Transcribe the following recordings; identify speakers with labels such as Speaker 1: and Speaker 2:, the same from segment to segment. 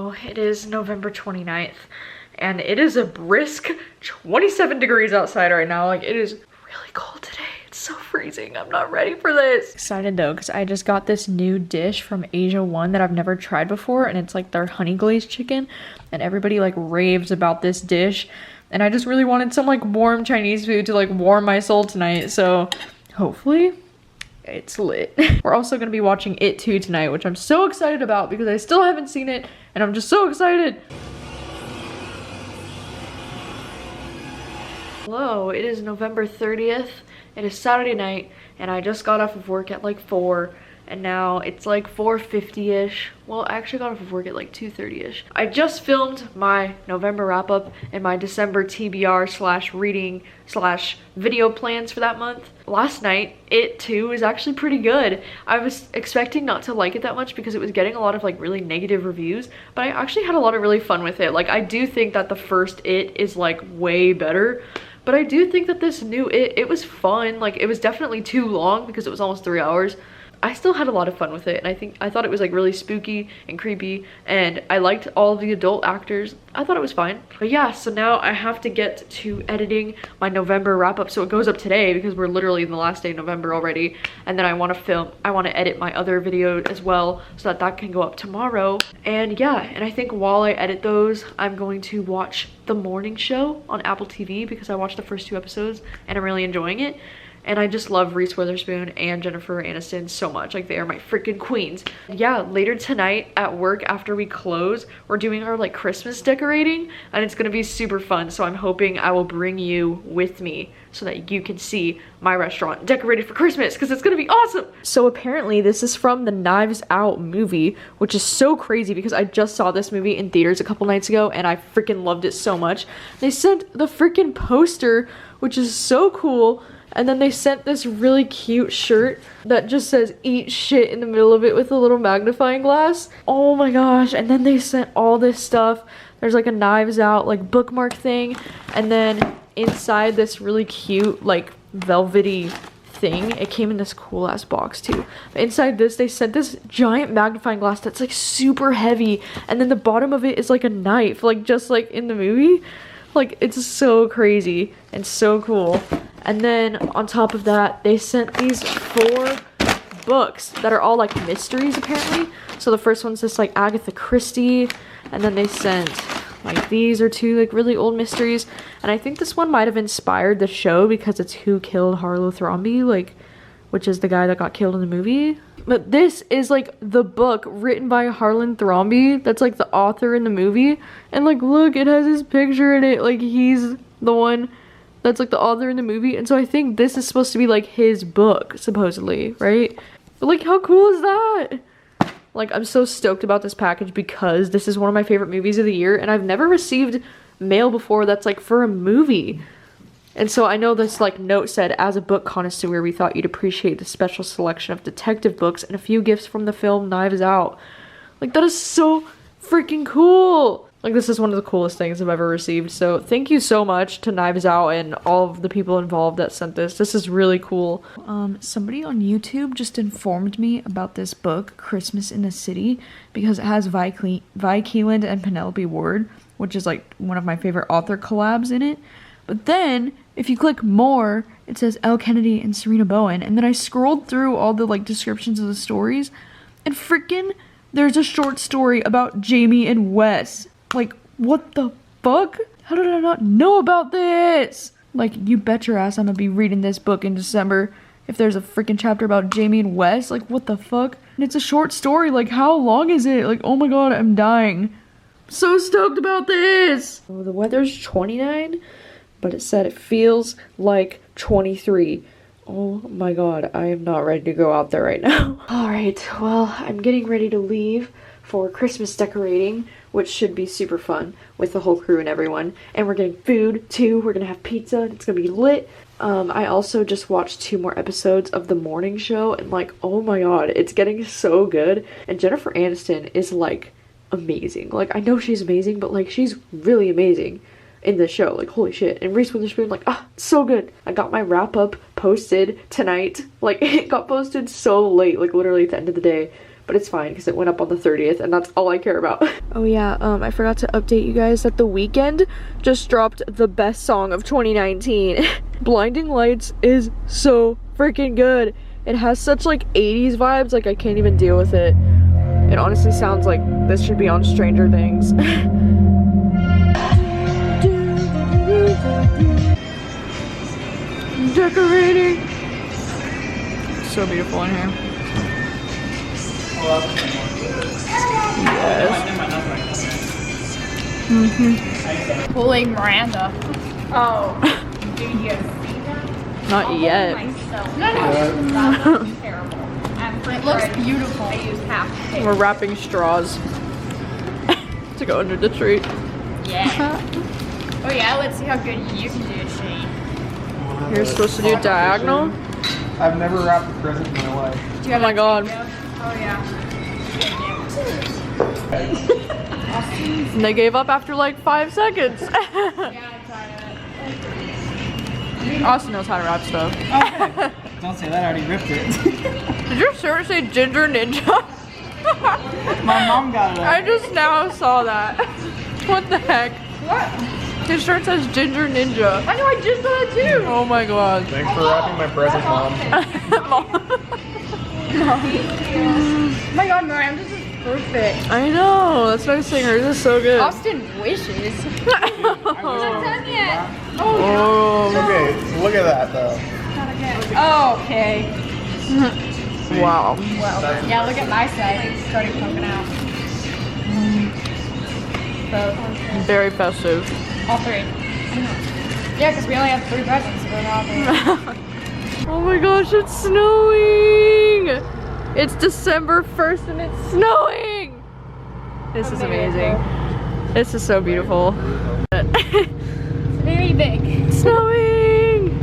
Speaker 1: So it is November 29th and it is a brisk 27 degrees outside right now. Like, it is really cold today. It's so freezing. I'm not ready for this. Excited though, because I just got this new dish from Asia 1 that I've never tried before, and it's like their honey glazed chicken, and everybody like raves about this dish, and I just really wanted some like warm Chinese food to like warm my soul tonight, so hopefully it's lit. We're also going to be watching It 2 tonight, which I'm so excited about because I still haven't seen it and I'm just so excited. Hello, it is November 30th. It is Saturday night and I just got off of work at like 4 and now it's like 4:50ish. Well, I actually got off of work at like 2:30ish. I just filmed my November wrap up and my December TBR slash reading slash video plans for that month. Last night, It 2 is actually pretty good. I was expecting not to like it that much because it was getting a lot of like really negative reviews, but I actually had a lot of really fun with it. Like, I do think that the first It is like way better, but I do think that this new It was fun. Like, it was definitely too long because it was almost 3 hours. I still had a lot of fun with it, and I thought it was like really spooky and creepy, and I liked all of the adult actors. I thought it was fine. But yeah, so now I have to get to editing my November wrap up, so it goes up today because we're literally in the last day of November already, and then I want to edit my other video as well so that can go up tomorrow. And yeah, and I think while I edit those, I'm going to watch The Morning Show on Apple TV because I watched the first 2 episodes and I'm really enjoying it. And I just love Reese Witherspoon and Jennifer Aniston so much. Like, they are my freaking queens. Yeah, later tonight at work after we close, we're doing our like Christmas decorating and it's gonna be super fun. So I'm hoping I will bring you with me so that you can see my restaurant decorated for Christmas because it's gonna be awesome. So apparently this is from the Knives Out movie, which is so crazy because I just saw this movie in theaters a couple nights ago and I freaking loved it so much. They sent the freaking poster, which is so cool. And then they sent this really cute shirt that just says "eat shit" in the middle of it with a little magnifying glass. Oh my gosh. And then they sent all this stuff. There's like a Knives Out like bookmark thing. And then inside this really cute like velvety thing, it came in this cool ass box too. Inside this, they sent this giant magnifying glass that's like super heavy. And then the bottom of it is like a knife, like just like in the movie. Like, it's so crazy and so cool. And then on top of that, they sent these 4 books that are all like mysteries apparently. So the first one's this like Agatha Christie, and then they sent like these are 2 like really old mysteries. And I think this one might have inspired the show because it's Who Killed Harlow Thrombey, like, which is the guy that got killed in the movie. But this is like the book written by Harlan Thrombey that's like the author in the movie. And like, look, it has his picture in it. Like, he's the one that's like the author in the movie. And so I think this is supposed to be like his book, supposedly, right? But like, how cool is that? Like, I'm so stoked about this package because this is one of my favorite movies of the year. And I've never received mail before that's like for a movie. And so I know this like note said, as a book connoisseur, we thought you'd appreciate the special selection of detective books and a few gifts from the film Knives Out. Like, that is so freaking cool. Like, this is one of the coolest things I've ever received. So thank you so much to Knives Out and all of the people involved that sent this. This is really cool. Somebody on YouTube just informed me about this book, Christmas in the City, because it has Vi Keeland and Penelope Ward, which is like one of my favorite author collabs in it. But then, if you click more, it says Elle Kennedy and Serena Bowen. And then I scrolled through all the like descriptions of the stories, and freaking there's a short story about Jamie and Wes. Like, what the fuck? How did I not know about this? Like, you bet your ass I'm gonna be reading this book in December if there's a freaking chapter about Jamie and Wes. Like, what the fuck? And it's a short story. Like, how long is it? Like, oh my god, I'm dying. So stoked about this. Oh, the weather's 29. But it said it feels like 23. Oh my god, I am not ready to go out there right now. Alright, well, I'm getting ready to leave for Christmas decorating, which should be super fun with the whole crew and everyone. And we're getting food too. We're gonna have pizza and it's gonna be lit. I also just watched 2 more episodes of The Morning Show and like, oh my god, it's getting so good. And Jennifer Aniston is like amazing. Like, I know she's amazing, but like, she's really amazing in the show. Like, holy shit. And Reese Witherspoon, like, so good. I got my wrap up posted tonight. Like, it got posted so late, like literally at the end of the day. but it's fine because it went up on the 30th and that's all I care about. Oh yeah, I forgot to update you guys that The Weeknd just dropped the best song of 2019. Blinding Lights is so freaking good. It has such like 80s vibes, like I can't even deal with it. It honestly sounds like this should be on Stranger Things. Decorating. So beautiful in here.
Speaker 2: Yes. Pulling Miranda. Oh. Do you see that?
Speaker 1: Not yet.
Speaker 2: No, that's terrible. It looks beautiful. I used half the
Speaker 1: We're wrapping straws to go under the tree.
Speaker 2: Yeah. Oh yeah, let's see how good you can do it, Shane.
Speaker 1: You're supposed to do diagonal?
Speaker 3: I've never wrapped a present in my life.
Speaker 2: Do you have
Speaker 1: Oh my god.
Speaker 2: Oh yeah.
Speaker 1: And they gave up after like 5 seconds.
Speaker 2: Yeah, I tried it.
Speaker 1: Austin knows how to wrap stuff.
Speaker 3: Okay. Don't say that, I already ripped it.
Speaker 1: Did your shirt say Ginger Ninja?
Speaker 3: My mom got it.
Speaker 1: I just now saw that. What the heck?
Speaker 2: What?
Speaker 1: His shirt says Ginger Ninja.
Speaker 2: I know, I just saw it too.
Speaker 1: Oh my god.
Speaker 3: Thanks for wrapping my present, Mom.
Speaker 2: Oh my god, Miranda, this is perfect.
Speaker 1: I know, that's what I was saying. Hers is so good.
Speaker 2: Austin wishes.
Speaker 1: Oh.
Speaker 2: Not done yet.
Speaker 1: Oh.
Speaker 3: Okay, look at that though.
Speaker 2: Oh, okay.
Speaker 1: Wow.
Speaker 2: Well, yeah, look at my side. It's starting poking out. Both.
Speaker 1: Very festive.
Speaker 2: All three. Yeah, because we only have 3 presents, so we're all three.
Speaker 1: Oh my gosh, it's snowing! It's December 1st and it's snowing! This is amazing. This is so beautiful.
Speaker 2: Very big.
Speaker 1: It's snowing!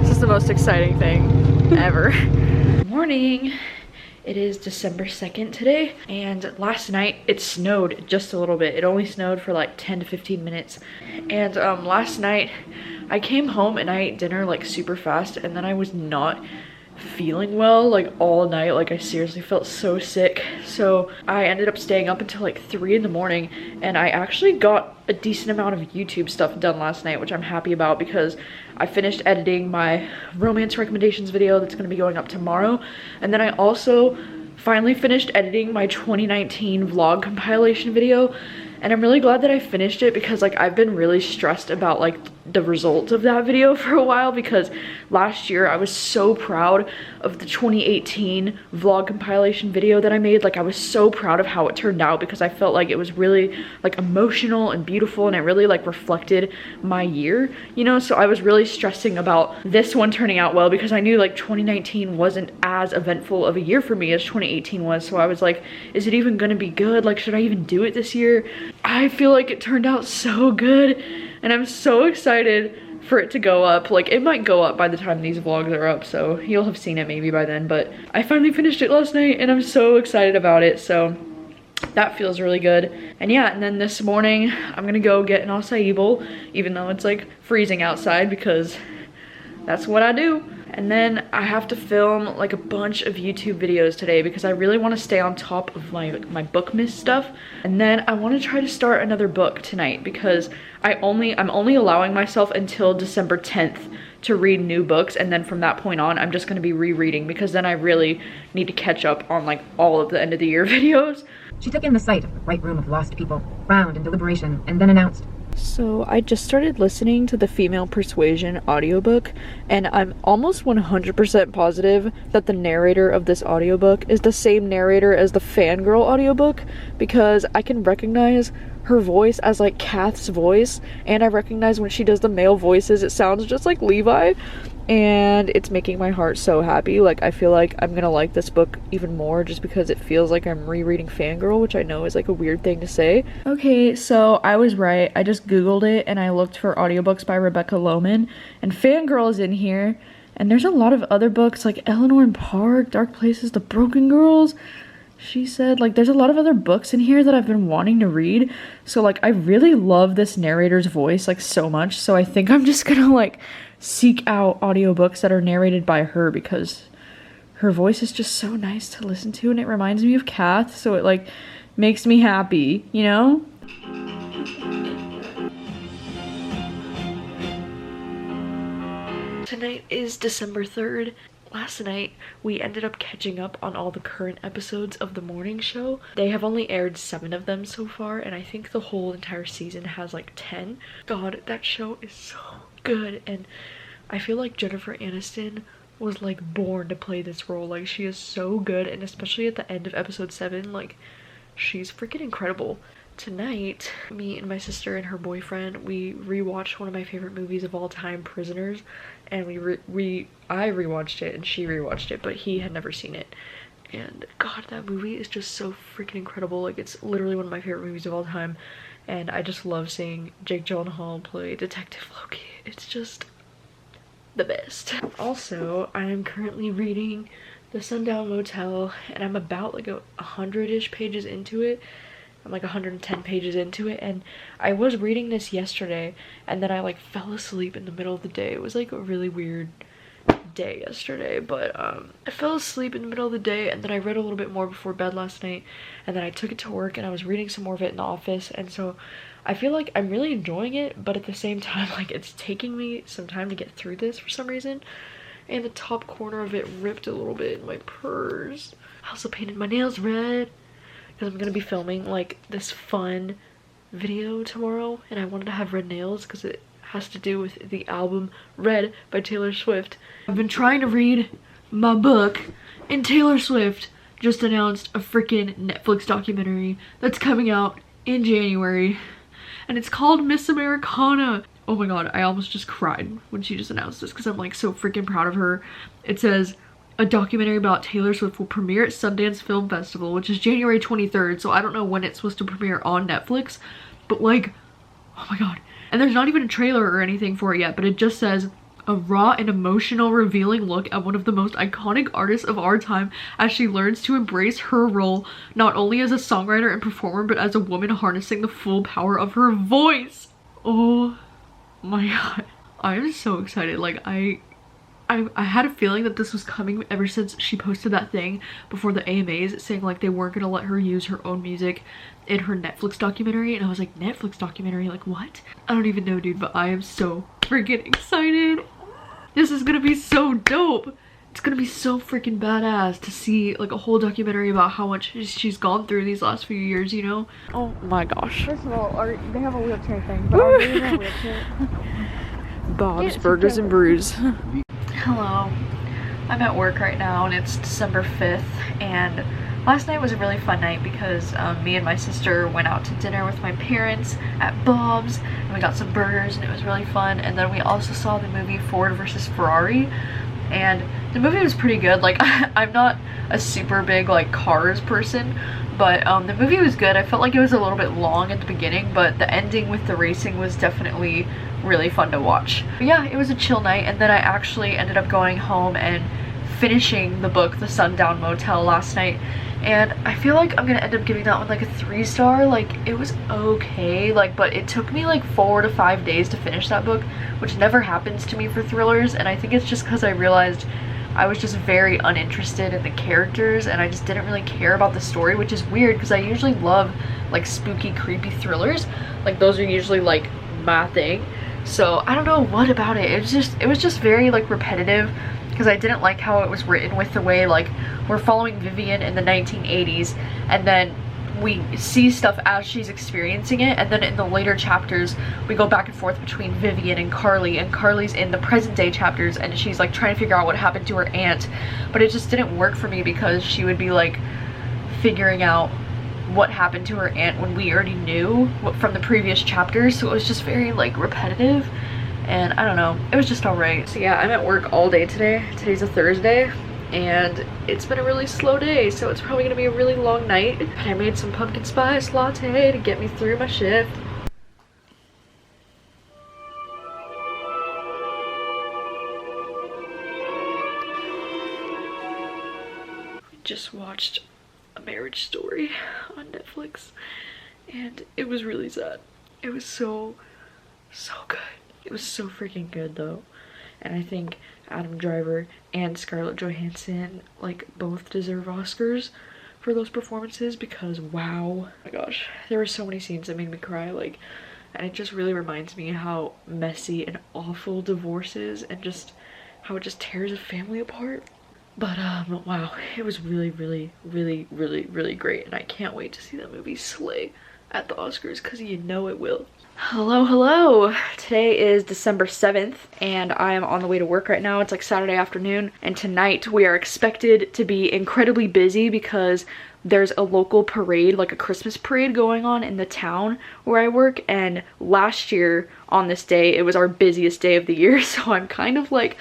Speaker 1: This is the most exciting thing ever. Good morning. It is December 2nd today, and last night it snowed just a little bit. It only snowed for like 10 to 15 minutes. And last night I came home and I ate dinner like super fast, and then I was not feeling well like all night. Like I seriously felt so sick. So I ended up staying up until like 3 in the morning, and I actually got a decent amount of YouTube stuff done last night, which I'm happy about because I finished editing my romance recommendations video that's going to be going up tomorrow. And then I also finally finished editing my 2019 vlog compilation video. And I'm really glad that I finished it because like I've been really stressed about like the results of that video for a while, because last year I was so proud of the 2018 vlog compilation video that I made. Like I was so proud of how it turned out because I felt like it was really like emotional and beautiful, and it really like reflected my year, you know. So I was really stressing about this one turning out well because I knew like 2019 wasn't as eventful of a year for me as 2018 was. So I was like, is it even gonna be good? Like, should I even do it this year? I feel like it turned out so good, and I'm so excited for it to go up. Like it might go up by the time these vlogs are up, so you'll have seen it maybe by then, but I finally finished it last night and I'm so excited about it, so that feels really good. And yeah, and then this morning I'm gonna go get an acai bowl, even though it's like freezing outside, because that's what I do. And then I have to film like a bunch of YouTube videos today because I really want to stay on top of my Bookmas stuff. And then I want to try to start another book tonight because I'm only allowing myself until December 10th to read new books, and then from that point on I'm just going to be rereading, because then I really need to catch up on like all of the end of the year videos.
Speaker 4: She took in the sight of the bright room of lost people, frowned in deliberation, and then announced,
Speaker 1: So I just started listening to the Female Persuasion audiobook, and I'm almost 100% positive that the narrator of this audiobook is the same narrator as the Fangirl audiobook, because I can recognize her voice as like Kath's voice, and I recognize when she does the male voices it sounds just like Levi, and it's making my heart so happy. Like I feel like I'm gonna like this book even more just because it feels like I'm rereading Fangirl, which I know is like a weird thing to say. Okay, so I was right. I just googled it and I looked for audiobooks by Rebecca Lohman, and Fangirl is in here, and there's a lot of other books like Eleanor and Park, Dark Places, The Broken Girls. She said, like, there's a lot of other books in here that I've been wanting to read. So like I really love this narrator's voice like so much, so I think I'm just gonna like seek out audiobooks that are narrated by her, because her voice is just so nice to listen to, and it reminds me of Kath, so it like makes me happy, you know? Tonight is December 3rd. Last night, we ended up catching up on all the current episodes of the morning show. They have only aired 7 of them so far, and I think the whole entire season has like 10. God, that show is so good, and I feel like Jennifer Aniston was like born to play this role. Like, she is so good, and especially at the end of episode 7, like, she's freaking incredible. Tonight, me and my sister and her boyfriend, we rewatched one of my favorite movies of all time, Prisoners, and I rewatched it and she rewatched it, but he had never seen it. And God, that movie is just so freaking incredible. Like, it's literally one of my favorite movies of all time, and I just love seeing Jake Gyllenhaal play Detective Loki. It's just the best. Also, I am currently reading the Sundown Motel, and I'm about like 100-ish pages into it. I'm like 110 pages into it, and I was reading this yesterday, and then I like fell asleep in the middle of the day. It was like a really weird day yesterday, but I fell asleep in the middle of the day, and then I read a little bit more before bed last night, and then I took it to work, and I was reading some more of it in the office, and so I feel like I'm really enjoying it, but at the same time, like, it's taking me some time to get through this for some reason. And the top corner of it ripped a little bit in my purse. I also painted my nails red because I'm gonna be filming like this fun video tomorrow, and I wanted to have red nails because it has to do with the album Red by Taylor Swift. I've been trying to read my book, and Taylor Swift just announced a freaking Netflix documentary that's coming out in January, and it's called Miss Americana. Oh my god, I almost just cried when she just announced this because I'm like so freaking proud of her. It says, a documentary about Taylor Swift will premiere at Sundance Film Festival, which is January 23rd, so I don't know when it's supposed to premiere on Netflix, but like, oh my god. And there's not even a trailer or anything for it yet, but it just says, a raw and emotional revealing look at one of the most iconic artists of our time as she learns to embrace her role, not only as a songwriter and performer, but as a woman harnessing the full power of her voice. Oh my god. I'm so excited. Like, I had a feeling that this was coming ever since she posted that thing before the AMAs saying like they weren't gonna let her use her own music in her Netflix documentary, and I was like, Netflix documentary? Like, what? I don't even know, dude, but I am so freaking excited. This is gonna be so dope. It's gonna be so freaking badass to see like a whole documentary about how much she's gone through these last few years, you know? Oh my gosh.
Speaker 2: First of all, they have a wheelchair thing, but are they in a wheelchair?
Speaker 1: Bob's Burgers and Brews. Hello, I'm at work right now, and it's December 5th, and last night was a really fun night because me and my sister went out to dinner with my parents at Bob's, and we got some burgers, and it was really fun. And then we also saw the movie Ford versus Ferrari, and the movie was pretty good. Like, I'm not a super big like cars person, but the movie was good. I felt like it was a little bit long at the beginning, but the ending with the racing was definitely really fun to watch. But yeah, it was a chill night, and then I actually ended up going home and finishing the book The Sundown Motel last night, and I feel like I'm gonna end up giving that one like a 3-star. Like, it was okay, like, but it took me like 4 to 5 days to finish that book, which never happens to me for thrillers, and I think it's just because I realized I was just very uninterested in the characters, and I just didn't really care about the story, which is weird because I usually love like spooky, creepy thrillers. Like, those are usually like my thing. So I don't know what about it. It was just very like repetitive, because I didn't like how it was written with the way like we're following Vivian in the 1980s, and then we see stuff as she's experiencing it, and then in the later chapters we go back and forth between Vivian and Carly's in the present day chapters, and she's like trying to figure out what happened to her aunt. But it just didn't work for me because she would be like figuring out what happened to her aunt when we already knew from the previous chapters, so it was just very like repetitive, and I don't know, it was just alright. So yeah, I'm at work all day today. Today's a Thursday, and it's been a really slow day, so it's probably gonna be a really long night. But I made some pumpkin spice latte to get me through my shift. Just watched A Marriage Story on Netflix, and it was really sad. It was so good. It was so freaking good though, and I think Adam Driver and Scarlett Johansson like both deserve Oscars for those performances, because wow, oh my gosh, there were so many scenes that made me cry, like, and it just really reminds me how messy and awful divorce is, and just how it just tears a family apart. But wow, it was really great, and I can't wait to see that movie slay at the Oscars, because you know it will. Hello. Today is December 7th and I am on the way to work right now. It's like Saturday afternoon, and tonight we are expected to be incredibly busy because there's a local parade, like a Christmas parade going on in the town where I work, and last year on this day it was our busiest day of the year, so I'm kind of like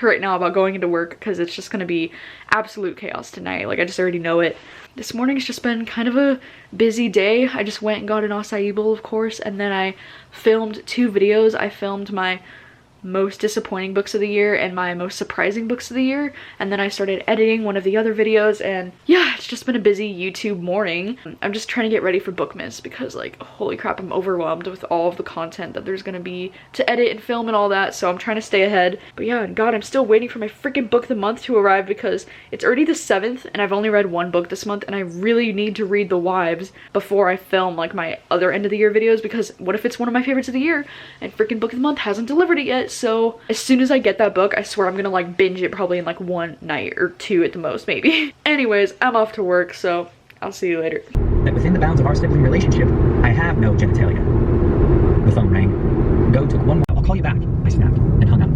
Speaker 1: right now about going into work because it's just gonna be absolute chaos tonight. Like, I just already know it. This morning's just been kind of a busy day. I just went and got an acai bowl, of course, and then I filmed 2 videos. I filmed my most disappointing books of the year and my most surprising books of the year, and then I started editing one of the other videos, and yeah, it's just been a busy YouTube morning. I'm just trying to get ready for Bookmas because, like, holy crap, I'm overwhelmed with all of the content that there's gonna be to edit and film and all that, so I'm trying to stay ahead. But yeah, and god, I'm still waiting for my freaking book of the month to arrive because it's already the 7th and I've only read 1 book this month, and I really need to read The Wives before I film like my other end of the year videos, because what if it's one of my favorites of the year and freaking book of the month hasn't delivered it yet? So as soon as I get that book, I swear I'm gonna like binge it probably in like 1 night or 2 at the most, maybe. Anyways, I'm off to work, so I'll see you later.
Speaker 5: That within the bounds of our sibling relationship, I have no genitalia. The phone rang. Go took one. I'll call you back. I snapped and hung up.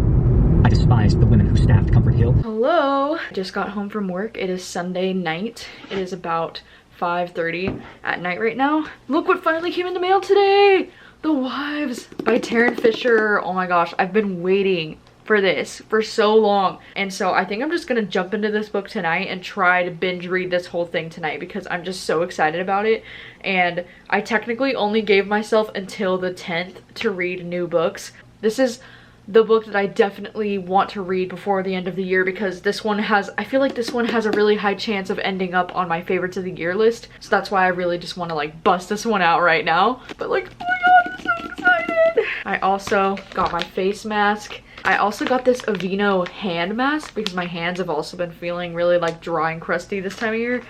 Speaker 5: I despised the women who staffed Comfort Hill.
Speaker 1: Hello. I just got home from work. It is Sunday night. It is about 5:30 at night right now. Look what finally came in the mail today. The Wives by Taryn Fisher. Oh my gosh, I've been waiting for this for so long, and so I think I'm just gonna jump into this book tonight and try to binge read this whole thing tonight because I'm just so excited about it. And I technically only gave myself until the 10th to read new books. This is the book that I definitely want to read before the end of the year, because this one has, I feel like this one has a really high chance of ending up on my favorites of the year list, so that's why I really just want to like bust this one out right now. But like, oh my god, I'm so excited. I also got my face mask. I also got this Aveeno hand mask because my hands have also been feeling really like dry and crusty this time of year.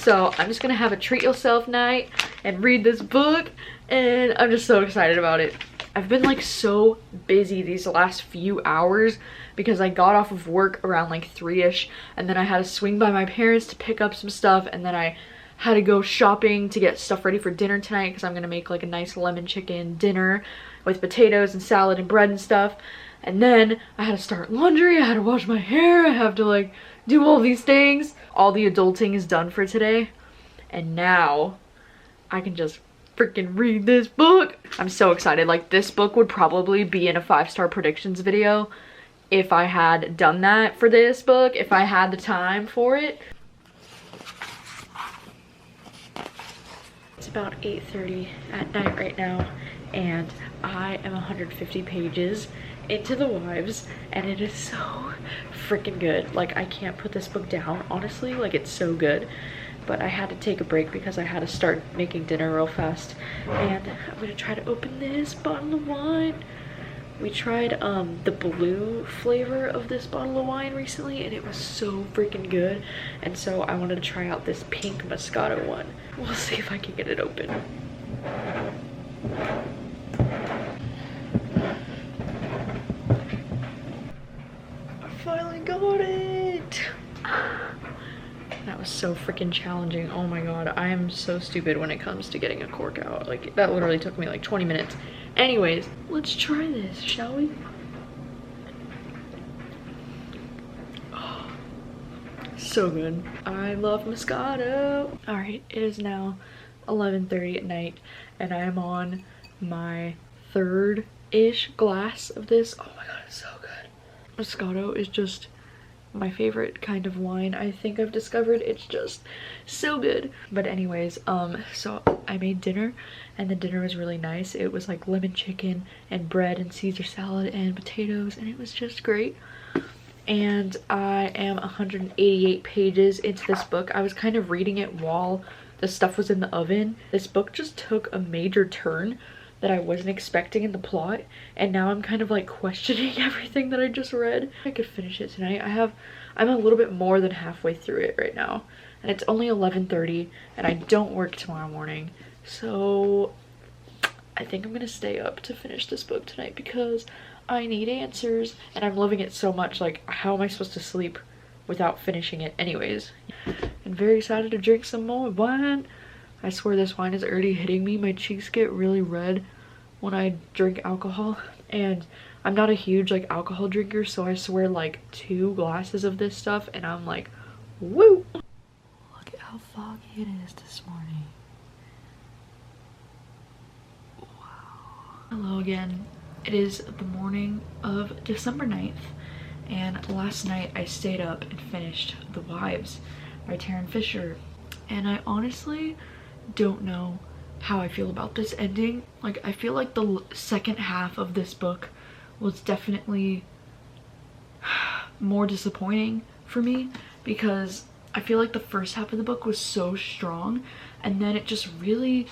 Speaker 1: So I'm just gonna have a treat yourself night and read this book, and I'm just so excited about it. I've been like so busy these last few hours because I got off of work around like 3-ish, and then I had to swing by my parents to pick up some stuff, and then I had to go shopping to get stuff ready for dinner tonight because I'm gonna make like a nice lemon chicken dinner with potatoes and salad and bread and stuff. And then I had to start laundry, I had to wash my hair, I have to like do all these things. All the adulting is done for today, and now I can just freaking read this book. I'm so excited. Like, this book would probably be in a 5-star predictions video if I had done that for this book, if I had the time for it. It's about 8:30 at night right now, and I am 150 pages into The Wives, and it is so freaking good. Like, I can't put this book down, honestly. Like, it's so good. But I had to take a break because I had to start making dinner real fast. And I'm gonna try to open this bottle of wine. We tried the blue flavor of this bottle of wine recently, and it was so freaking good. And so I wanted to try out this pink Moscato one. We'll see if I can get it open. I finally got it! That was so freaking challenging. Oh my god, I am so stupid when it comes to getting a cork out. Like, that literally took me like 20 minutes. Anyways, let's try this, shall we? Oh, so good. I love Moscato. Alright, it is now 11:30 at night, and I am on my 3rd-ish glass of this. Oh my god, it's so good. Moscato is just my favorite kind of wine, I think I've discovered. It's just so good. But anyways, so I made dinner, and the dinner was really nice. It was like lemon chicken and bread and Caesar salad and potatoes, and it was just great. And I am 188 pages into this book. I was kind of reading it while the stuff was in the oven. This book just took a major turn that I wasn't expecting in the plot, and now I'm kind of like questioning everything that I just read. I could finish it tonight. I'm a little bit more than halfway through it right now, and it's only 11:30 and I don't work tomorrow morning, so I think I'm gonna stay up to finish this book tonight because I need answers, and I'm loving it so much. Like, how am I supposed to sleep without finishing it anyways? I'm very excited to drink some more wine. I swear this wine is already hitting me. My cheeks get really red when I drink alcohol, and I'm not a huge like alcohol drinker, so I swear like 2 glasses of this stuff and I'm like, woo! Look at how foggy it is this morning. Wow. Hello again. It is the morning of December 9th, and last night I stayed up and finished The Wives by Taryn Fisher, and I honestly don't know how I feel about this ending. Like, I feel like the second half of this book was definitely more disappointing for me, because I feel like the first half of the book was so strong, and then it just really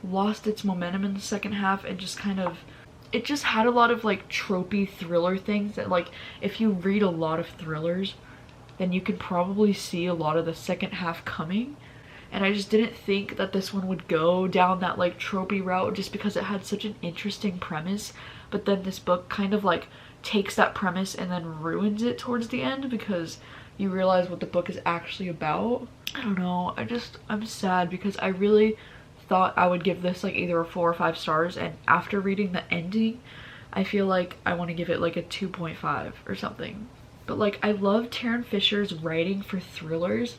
Speaker 1: lost its momentum in the second half, and just kind of, it just had a lot of like tropey thriller things that, like, if you read a lot of thrillers, then you could probably see a lot of the second half coming. And I just didn't think that this one would go down that like tropey route, just because it had such an interesting premise. But then this book kind of like takes that premise and then ruins it towards the end, because you realize what the book is actually about. I don't know, I'm sad because I really thought I would give this like either a 4 or 5 stars, and after reading the ending I feel like I want to give it like a 2.5 or something. But like, I love Taryn Fisher's writing for thrillers.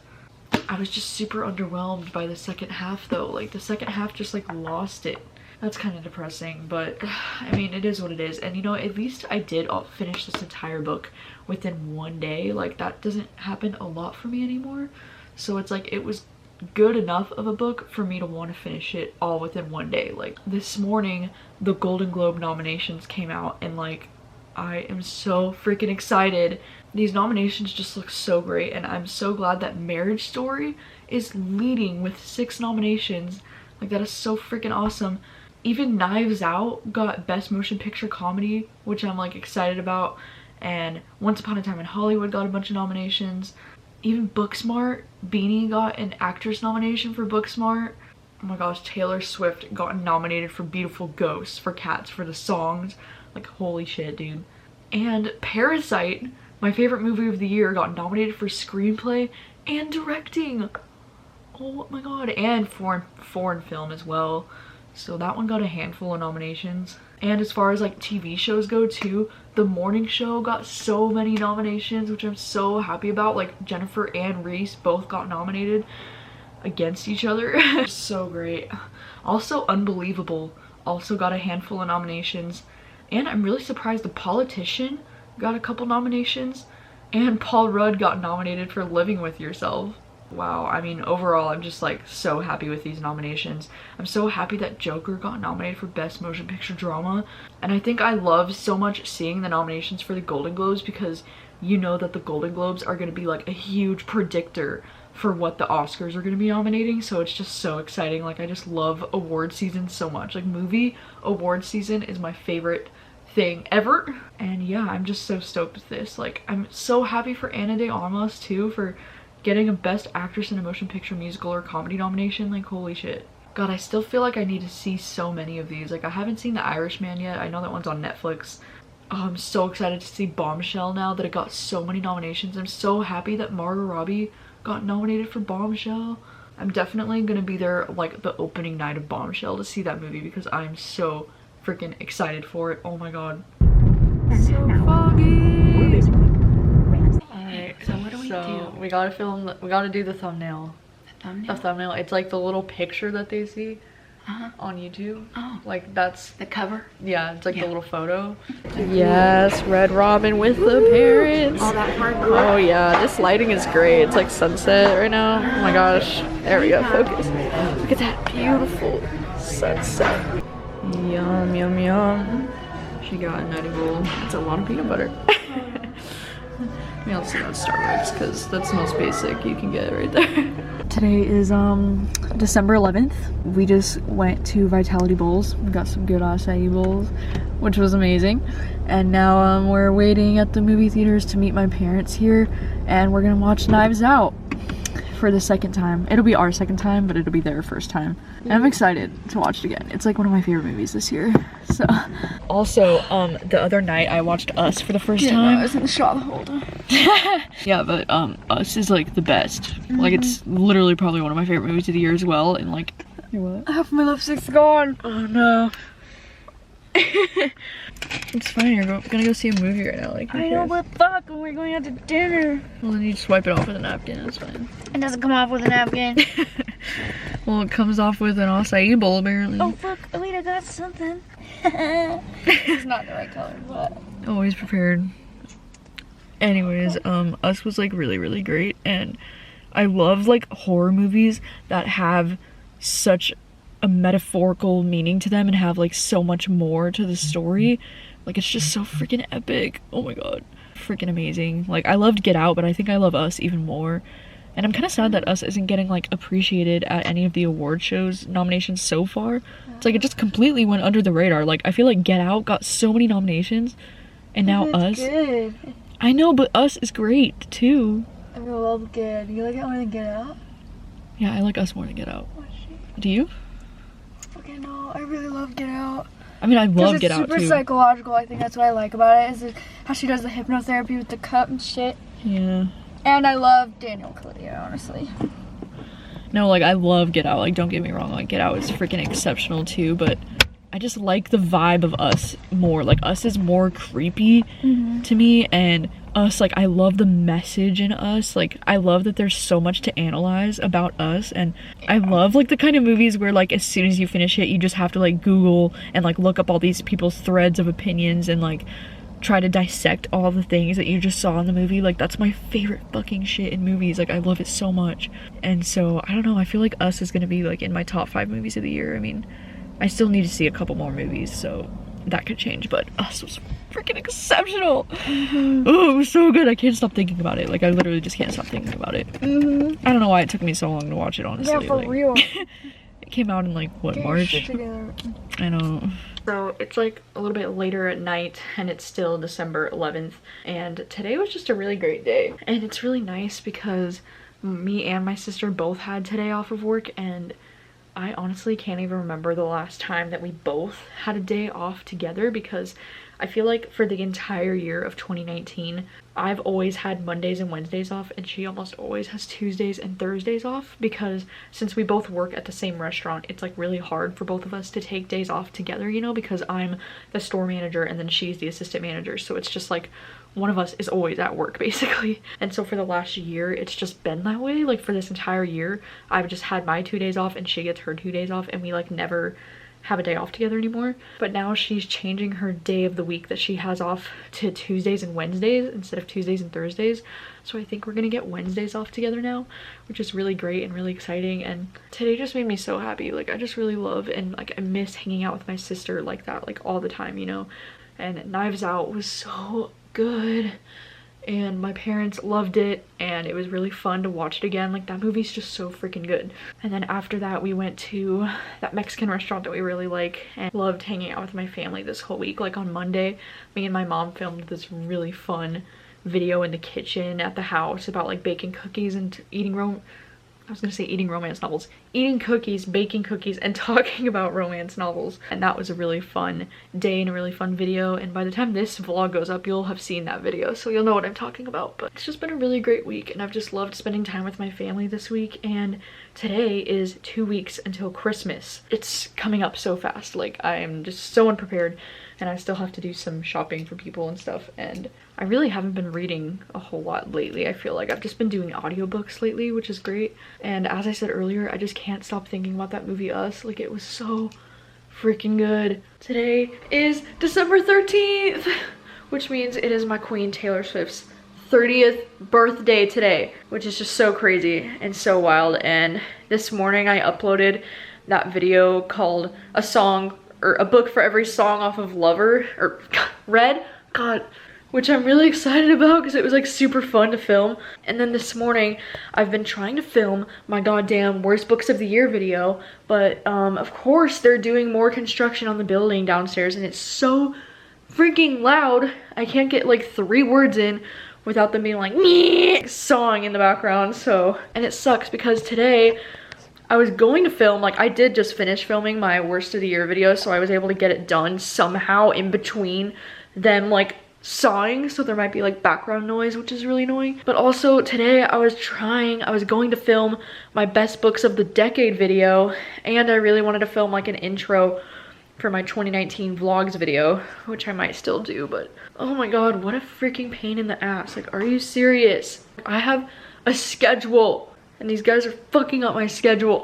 Speaker 1: I was just super underwhelmed by the second half though. Like, the second half just like lost it. That's kind of depressing, but I mean, it is what it is. And you know, at least I did finish this entire book within one day. Like, that doesn't happen a lot for me anymore, so it's like, it was good enough of a book for me to want to finish it all within one day. Like, this morning the Golden Globe nominations came out, and like, I am so freaking excited. These nominations just look so great, and I'm so glad that Marriage Story is leading with 6 nominations. Like, that is so freaking awesome. Even Knives Out got Best Motion Picture Comedy, which I'm like excited about, and Once Upon a Time in Hollywood got a bunch of nominations. Even Booksmart, Beanie got an actress nomination for Booksmart. Oh my gosh, Taylor Swift got nominated for Beautiful Ghosts, for Cats, for the songs. Like, holy shit, dude. And Parasite, my favorite movie of the year, got nominated for screenplay and directing. Oh my god, and foreign film as well. So that one got a handful of nominations. And as far as like TV shows go too, The Morning Show got so many nominations, which I'm so happy about. Like, Jennifer and Reese both got nominated against each other. So great. Also, Unbelievable also got a handful of nominations. And I'm really surprised The Politician got a couple nominations, and Paul Rudd got nominated for Living With Yourself. Wow, I mean, overall I'm just like so happy with these nominations. I'm so happy that Joker got nominated for Best Motion Picture Drama, and I think I love so much seeing the nominations for the Golden Globes, because you know that the Golden Globes are going to be like a huge predictor for what the Oscars are going to be nominating. So it's just so exciting. Like, I just love award season so much. Like, movie award season is my favorite thing ever, and yeah, I'm just so stoked with this. Like, I'm so happy for Ana de Armas too, for getting a Best Actress in a Motion Picture Musical or Comedy nomination. Like, holy shit. God, I still feel like I need to see so many of these. Like, I haven't seen The Irishman yet. I know that one's on Netflix. Oh, I'm so excited to see Bombshell now that it got so many nominations. I'm so happy that Margot Robbie got nominated for Bombshell. I'm definitely gonna be there like the opening night of Bombshell to see that movie, because I'm so freaking excited for it. Oh my god. So foggy. Alright, so what do we do? We gotta do the thumbnail. The thumbnail? It's like the little picture that they see on YouTube. Oh. Like, that's
Speaker 2: the cover?
Speaker 1: Yeah, it's like the little photo. Yes, Red Robin with the parents.
Speaker 2: All that hard work.
Speaker 1: Oh yeah, this lighting is great. It's like sunset right now. Oh my gosh. There we go, focus. Look at that beautiful sunset. Yum, yum, yum. She got an edible. It's a lot of peanut butter. I mean, I'll sit on Starbucks because that's the most basic you can get right there. Today is December 11th. We just went to Vitality Bowls. We got some good acai bowls, which was amazing. And now we're waiting at the movie theaters to meet my parents here, and we're gonna watch Knives Out for the second time. It'll be our second time, but it'll be their first time. And I'm excited to watch it again. It's like one of my favorite movies this year. So also, the other night I watched Us for the first time.
Speaker 2: I was in the shot the whole time.
Speaker 1: Yeah, but Us is like the best. Like it's literally probably one of my favorite movies of the year as well. And like, what?
Speaker 2: Half my lipstick's gone.
Speaker 1: Oh no. It's fine, you're gonna go see a movie right now. Like,
Speaker 2: I know, but fuck, when we're going out to dinner.
Speaker 1: Well, then you just wipe it off with a napkin, it's fine.
Speaker 2: It doesn't come off with a napkin.
Speaker 1: Well, it comes off with an acai bowl, apparently.
Speaker 2: Oh fuck, Alita got something. It's not the right color, but.
Speaker 1: Always prepared. Anyways, Us was like really, really great, and I love like horror movies that have such a metaphorical meaning to them and have like so much more to the story. Like it's just so freaking epic. Oh my god, freaking amazing. Like I loved Get Out, but I think I love Us even more. And I'm kind of sad that Us isn't getting like appreciated at any of the award shows nominations so far. It's like it just completely went under the radar. Like I feel like Get Out got so many nominations, and now Us.
Speaker 2: Good.
Speaker 1: I know, but Us is great too.
Speaker 2: I love Get. Do you like it more than Get Out?
Speaker 1: Yeah, I like Us more than Get Out. Do you?
Speaker 2: Okay, no, I really love Get Out.
Speaker 1: I mean, I love Get Out
Speaker 2: It's super
Speaker 1: too.
Speaker 2: psychological. I think that's what I like about it. Is how she does the hypnotherapy with the cup and shit.
Speaker 1: Yeah.
Speaker 2: And I love Daniel Kaluuya, honestly.
Speaker 1: No, like I love Get Out. Like don't get me wrong, like Get Out is freaking exceptional too, but I just like the vibe of Us more. Like Us is more creepy to me, and Us, like I love the message in Us. Like I love that there's so much to analyze about Us, and I love like the kind of movies where like as soon as you finish it you just have to like Google and like look up all these people's threads of opinions and like try to dissect all the things that you just saw in the movie. Like that's my favorite fucking shit in movies. Like I love it so much. And so I don't know, I feel like Us is gonna be like in my top 5 movies of the year. I mean, I still need to see a couple more movies, so that could change, but Us was freaking exceptional. Oh, it was so good. I can't stop thinking about it. Like I literally just can't stop thinking about it. I don't know why it took me so long to watch it, honestly.
Speaker 2: Yeah, for
Speaker 1: like,
Speaker 2: real.
Speaker 1: It came out in like what, March? I know. So it's like a little bit later at night and it's still December 11th, and today was just a really great day. And it's really nice because me and my sister both had today off of work, and I honestly can't even remember the last time that we both had a day off together, because I feel like for the entire year of 2019 I've always had Mondays and Wednesdays off, and she almost always has Tuesdays and Thursdays off, because since we both work at the same restaurant it's like really hard for both of us to take days off together, you know, because I'm the store manager and then she's the assistant manager, so it's just like one of us is always at work basically. And so for the last year it's just been that way. Like for this entire year I've just had my 2 days off and she gets her 2 days off, and we like never have a day off together anymore. But now she's changing her day of the week that she has off to Tuesdays and Wednesdays instead of Tuesdays and Thursdays. So I think we're gonna get Wednesdays off together now, which is really great and really exciting. And today just made me so happy. Like I just really love and like I miss hanging out with my sister like that, like all the time, you know. And Knives Out was so good, and my parents loved it, and it was really fun to watch it again. Like that movie's just so freaking good. And then after that we went to that Mexican restaurant that we really like, and loved hanging out with my family this whole week. Like on Monday me and my mom filmed this really fun video in the kitchen at the house about like baking cookies and eating romance novels. Eating cookies, baking cookies, and talking about romance novels. And that was a really fun day and a really fun video. And by the time this vlog goes up, you'll have seen that video, so you'll know what I'm talking about. But it's just been a really great week, and I've just loved spending time with my family this week. And today is 2 weeks until Christmas. It's coming up so fast. Like I'm just so unprepared, and I still have to do some shopping for people and stuff. And I really haven't been reading a whole lot lately. I feel like I've just been doing audiobooks lately, which is great. And as I said earlier, I just can't stop thinking about that movie Us. Like it was so freaking good. Today is December 13th, which means it is my queen Taylor Swift's 30th birthday today, which is just so crazy and so wild. And this morning I uploaded that video called A Song or a Book for Every Song off of Lover, or Red. God, which I'm really excited about because it was like super fun to film. And then this morning I've been trying to film my goddamn worst books of the year video, but of course they're doing more construction on the building downstairs and it's so freaking loud. I can't get like 3 words in without them being like sawing in the background. So, and it sucks because today I was going to film, like I did just finish filming my worst of the year video, so I was able to get it done somehow in between them like sawing, so there might be like background noise, which is really annoying. But also today I was going to film my best books of the decade video, and I really wanted to film like an intro for my 2019 vlogs video, which I might still do, but oh my god, what a freaking pain in the ass. Like, are you serious? I have a schedule and these guys are fucking up my schedule.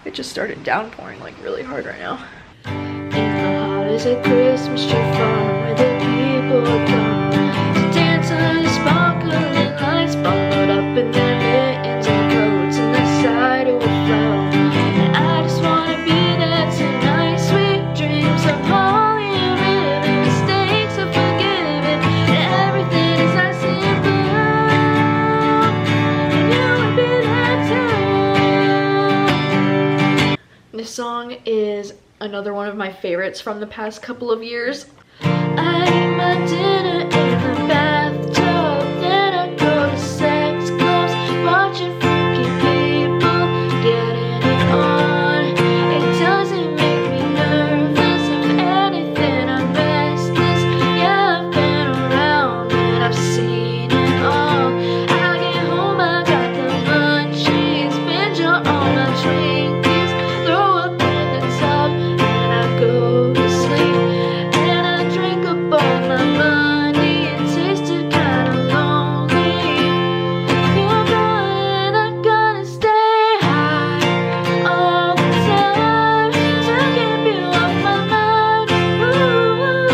Speaker 1: It just started downpouring like really hard right now. In the heart is a Christmas tree farm where the people come to dance under sparkling lights, bundled up in their mittens and coats, and the sidewalk flow. And I just wanna be there tonight. Sweet dreams of holly and ribbon, mistakes are forgiven, and everything is nice and blue. And you would be there too. This song is another one of my favorites from the past couple of years. I eat my dinner in the bathtub, then I go to sex clubs, watching freaky people getting it on. It doesn't make me nervous, if anything I'm restless. Yeah, I've been around and I've seen it all. I get home, I got the munchies, binge on all my Twinkies, throw up in the tub, and I go to sleep. And I drink up all my money, it tasted kinda lonely. You're gone, I gotta stay high all the time to keep you off my mind. Ooh,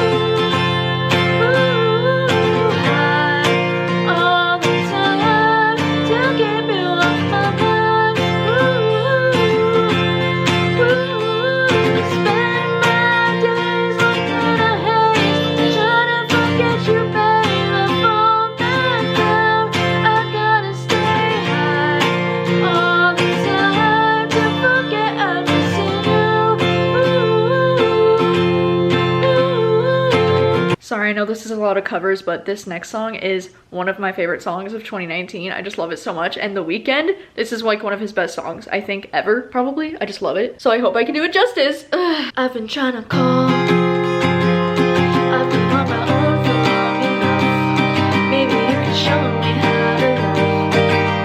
Speaker 1: high all the time to keep you off my mind. Spend my days locked in a haze, trying to forget you, babe. I fall back down. I gotta stay high all the time to forget I'm missing you. Sorry, I know this is a lot of covers, but this next song is one of my favorite songs of 2019. I just love it so much. And The Weeknd, this is like one of his best songs, I think, ever, probably. I just love it. So I hope I can do it justice. I've been trying to call. I've been on my own for long enough. Maybe you can show me how to love.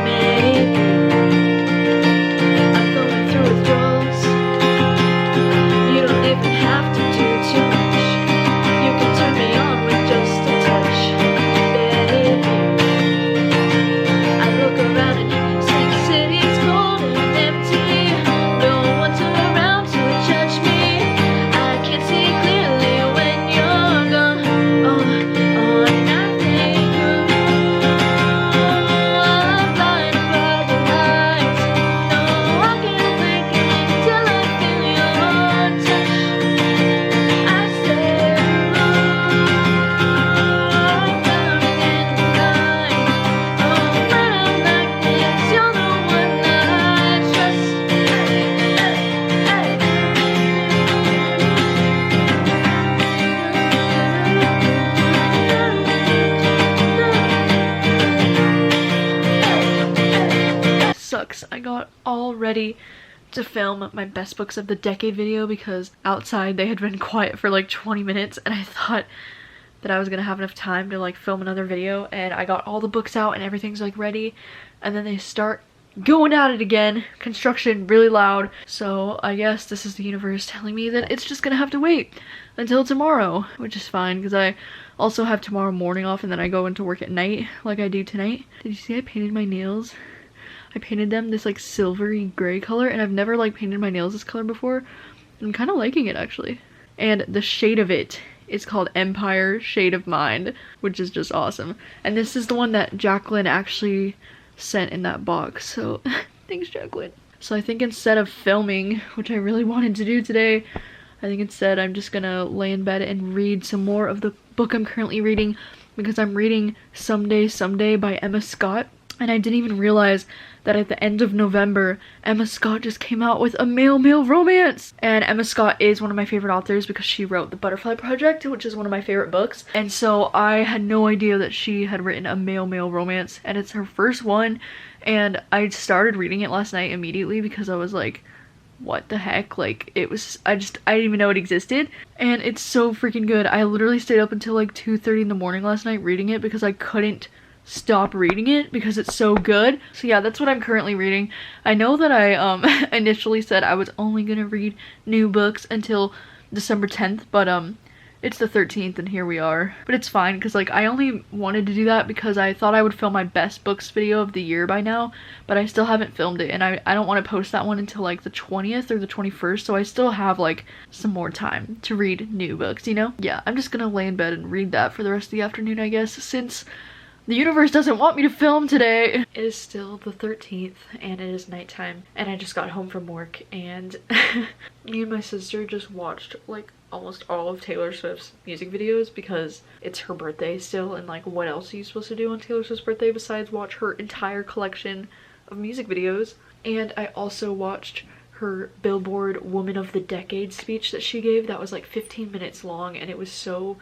Speaker 1: Maybe I'm going through withdrawals. You don't even have to do too much. You can turn me on with just a touch, baby. I look around and Sing City's cold and empty. No one's around to judge me. I can't see clearly when you're gone. Oh, and I think I'm blind by the lights. No, I can't blink until I feel your touch. I stare I'm drowning in the night. Oh, when I'm like this, you're the one I trust. Sucks. I got all ready to film my best books of the decade video because outside they had been quiet for like 20 minutes and I thought that I was gonna have enough time to like film another video, and I got all the books out and everything's like ready, and then they start going at it again, construction really loud. So I guess this is the universe telling me that it's just gonna have to wait until tomorrow, which is fine because I also have tomorrow morning off and then I go into work at night like I do tonight. Did you see I painted my nails? I painted them this like silvery gray color, and I've never like painted my nails this color before. I'm kind of liking it actually. And the shade of it is called Empire Shade of Mind, which is just awesome. And this is the one that Jacqueline actually sent in that box, so thanks Jacqueline. So I think instead of filming, which I really wanted to do today, I think instead I'm just gonna lay in bed and read some more of the book I'm currently reading, because I'm reading Someday by Emma Scott. And I didn't even realize that at the end of November, Emma Scott just came out with a male-male romance. And Emma Scott is one of my favorite authors because she wrote The Butterfly Project, which is one of my favorite books. And so I had no idea that she had written a male-male romance, and it's her first one. And I started reading it last night immediately because I was like, what the heck? Like, it was, I didn't even know it existed. And it's so freaking good. I literally stayed up until like 2:30 in the morning last night reading it because I couldn't stop reading it because it's so good. So yeah, that's what I'm currently reading. I know that I initially said I was only gonna read new books until December 10th, but it's the 13th and here we are. But it's fine because like I only wanted to do that because I thought I would film my best books video of the year by now, but I still haven't filmed it, and I don't want to post that one until like the 20th or the 21st, so I still have like some more time to read new books, you know? Yeah, I'm just gonna lay in bed and read that for the rest of the afternoon, I guess, since the universe doesn't want me to film today. It is still the 13th and it is nighttime, and I just got home from work, and me and my sister just watched like almost all of Taylor Swift's music videos because it's her birthday still, and like what else are you supposed to do on Taylor Swift's birthday besides watch her entire collection of music videos? And I also watched her Billboard Woman of the Decade speech that she gave. That was like 15 minutes long, and it was so